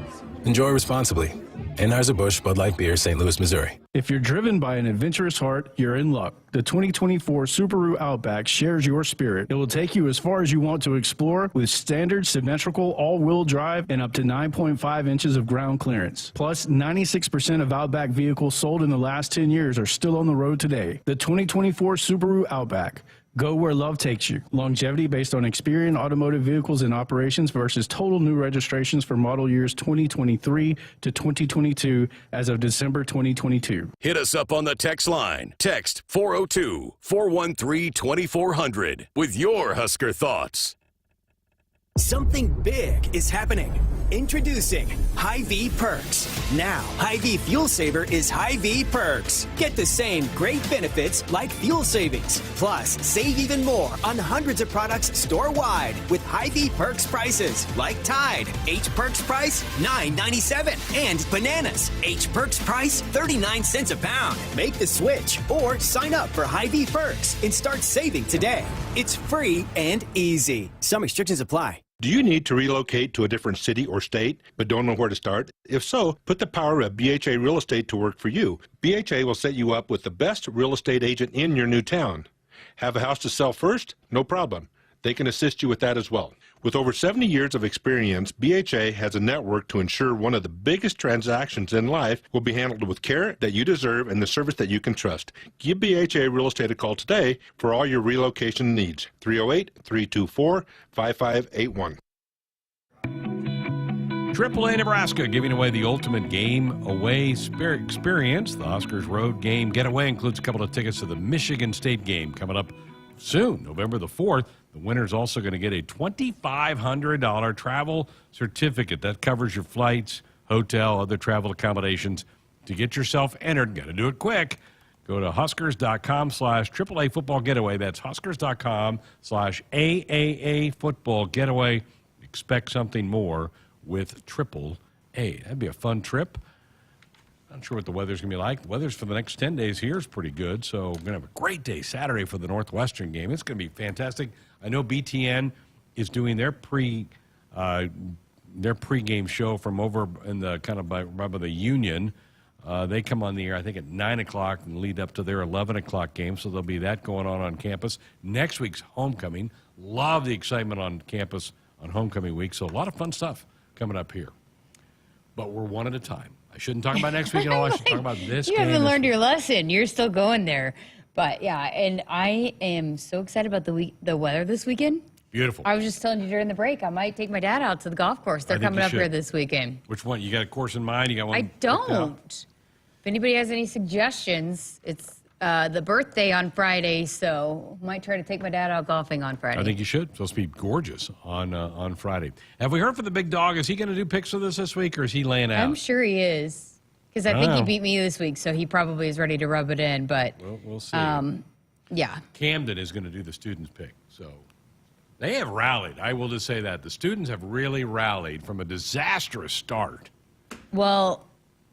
Enjoy responsibly. Anheuser-Busch Bud Light Beer, St. Louis, Missouri. If you're driven by an adventurous heart, you're in luck. The 2024 Subaru Outback shares your spirit. It will take you as far as you want to explore with standard symmetrical all-wheel drive and up to 9.5 inches of ground clearance. Plus, 96% of Outback vehicles sold in the last 10 years are still on the road today. The 2024 Subaru Outback. Go where love takes you. Longevity based on Experian automotive vehicles in operations versus total new registrations for model years 2023 to 2022 as of December 2022. Hit us up on the text line. Text 402-413-2400 with your Husker thoughts. Something big is happening. Introducing Hy-Vee Perks. Now, Hy-Vee Fuel Saver is Hy-Vee Perks. Get the same great benefits like fuel savings. Plus, save even more on hundreds of products store-wide with Hy-Vee Perks prices like Tide. H Perks price $9.97 and bananas. H Perks price 39 cents a pound. Make the switch or sign up for Hy-Vee Perks and start saving today. It's free and easy. Some restrictions apply. Do you need to relocate to a different city or state but don't know where to start? If so, put the power of BHA Real Estate to work for you. BHA will set you up with the best real estate agent in your new town. Have a house to sell first? No problem. They can assist you with that as well. With over 70 years of experience, BHA has a network to ensure one of the biggest transactions in life will be handled with care that you deserve and the service that you can trust. Give BHA Real Estate a call today for all your relocation needs. 308-324-5581. AAA Nebraska giving away the ultimate game away experience. The Huskers Road Game Getaway includes a couple of tickets to the Michigan State game coming up soon, November the 4th. The winner's also going to get a $2,500 travel certificate. That covers your flights, hotel, other travel accommodations. To get yourself entered, got to do it quick. Go to huskers.com/AAA football getaway. That's huskers.com/AAA football getaway. Expect something more with AAA. That'd be a fun trip. Not sure what the weather's going to be like. The weather's for the next 10 days here is pretty good, so we're going to have a great day Saturday for the Northwestern game. It's going to be fantastic. I know BTN is doing their pregame show from over in the kind of by the Union. They come on the air, I think, at 9 o'clock and lead up to their 11 o'clock game, so there'll be that going on campus. Next week's homecoming. Love the excitement on campus on homecoming week, so a lot of fun stuff coming up here. But we're one at a time. I shouldn't talk about next week at all. I should talk about this game. You haven't learned your lesson. You're still going there. But, yeah, and I am so excited about the weather this weekend. Beautiful. I was just telling you during the break, I might take my dad out to the golf course. They're coming up here this weekend. Which one? You got a course in mind? You got one? I don't. If anybody has any suggestions, it's the birthday on Friday, so might try to take my dad out golfing on Friday. I think you should. It's supposed to be gorgeous on Friday. Have we heard from the big dog? Is he going to do picks of this week, or is he laying out? I'm sure he is. Because I think he beat me this week, so he probably is ready to rub it in. But we'll see. Yeah. Camden is going to do the students' pick. So they have rallied. I will just say that. The students have really rallied from a disastrous start. Well,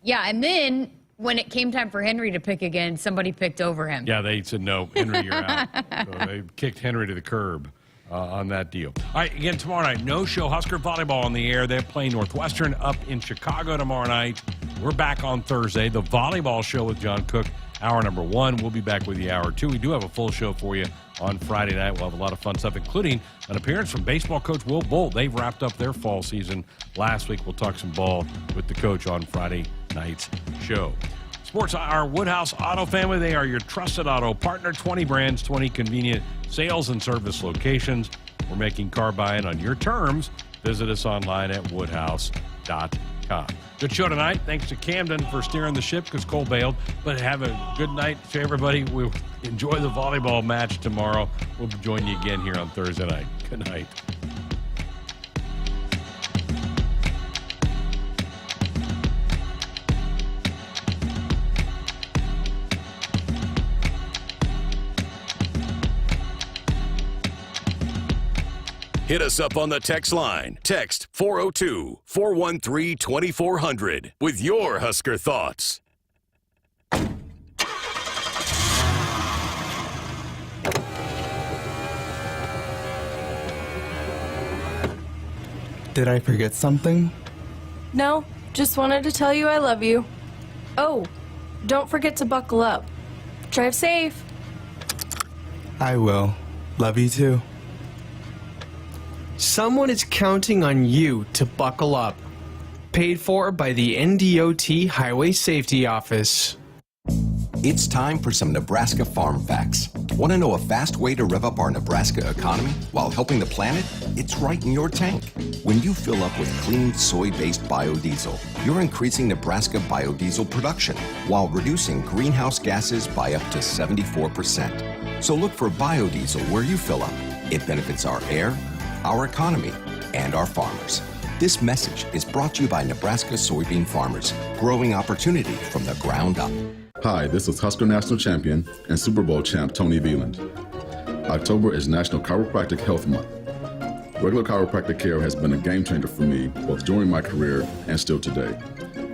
yeah, and then when it came time for Henry to pick again, somebody picked over him. Yeah, they said, no, Henry, you're out. So they kicked Henry to the curb on that deal. All right, again, tomorrow night, no show. Husker volleyball on the air. They're playing Northwestern up in Chicago tomorrow night. We're back on Thursday. The volleyball show with John Cook, hour number 1. We'll be back with you hour 2. We do have a full show for you on Friday night. We'll have a lot of fun stuff, including an appearance from baseball coach Will Bolt. They've wrapped up their fall season last week. We'll talk some ball with the coach on Friday night's show. Sports Hour Woodhouse Auto Family. They are your trusted auto partner. 20 brands, 20 convenient sales and service locations. We're making car buying on your terms. Visit us online at woodhouse.com. Good show tonight. Thanks to Camden for steering the ship because Cole bailed. But have a good night to everybody. We'll enjoy the volleyball match tomorrow. We'll join you again here on Thursday night. Good night. Hit us up on the text line. Text 402-413-2400 with your Husker thoughts. Did I forget something? No, Just wanted to tell you I love you. Oh, don't forget to buckle up. Drive safe. I will. Love you too. Someone is counting on you to buckle up. Paid for by the NDOT Highway Safety Office. It's time for some Nebraska farm facts. Want to know a fast way to rev up our Nebraska economy while helping the planet? It's right in your tank. When you fill up with clean soy-based biodiesel, you're increasing Nebraska biodiesel production while reducing greenhouse gases by up to 74%. So look for biodiesel where you fill up. It benefits our air, our economy, and our farmers. This message is brought to you by Nebraska soybean farmers, growing opportunity from the ground up. Hi, this is Husker National Champion and Super Bowl champ Tony Veland. October is National Chiropractic Health Month. Regular chiropractic care has been a game changer for me, both during my career and still today.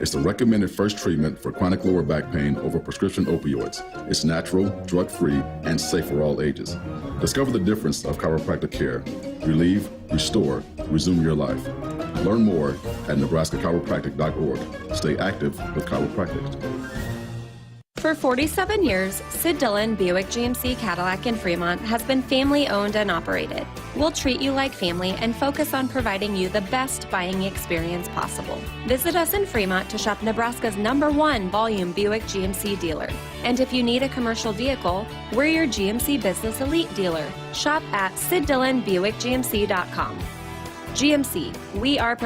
It's the recommended first treatment for chronic lower back pain over prescription opioids. It's natural, drug-free, and safe for all ages. Discover the difference of chiropractic care. Relieve, restore, resume your life. Learn more at nebraskachiropractic.org. Stay active with chiropractic. For 47 years, Sid Dillon Buick GMC Cadillac in Fremont has been family owned and operated. We'll treat you like family and focus on providing you the best buying experience possible. Visit us in Fremont to shop Nebraska's #1 volume Buick GMC dealer. And if you need a commercial vehicle, we're your GMC Business Elite dealer. Shop at SidDillonBuickGMC.com. GMC, we are professional.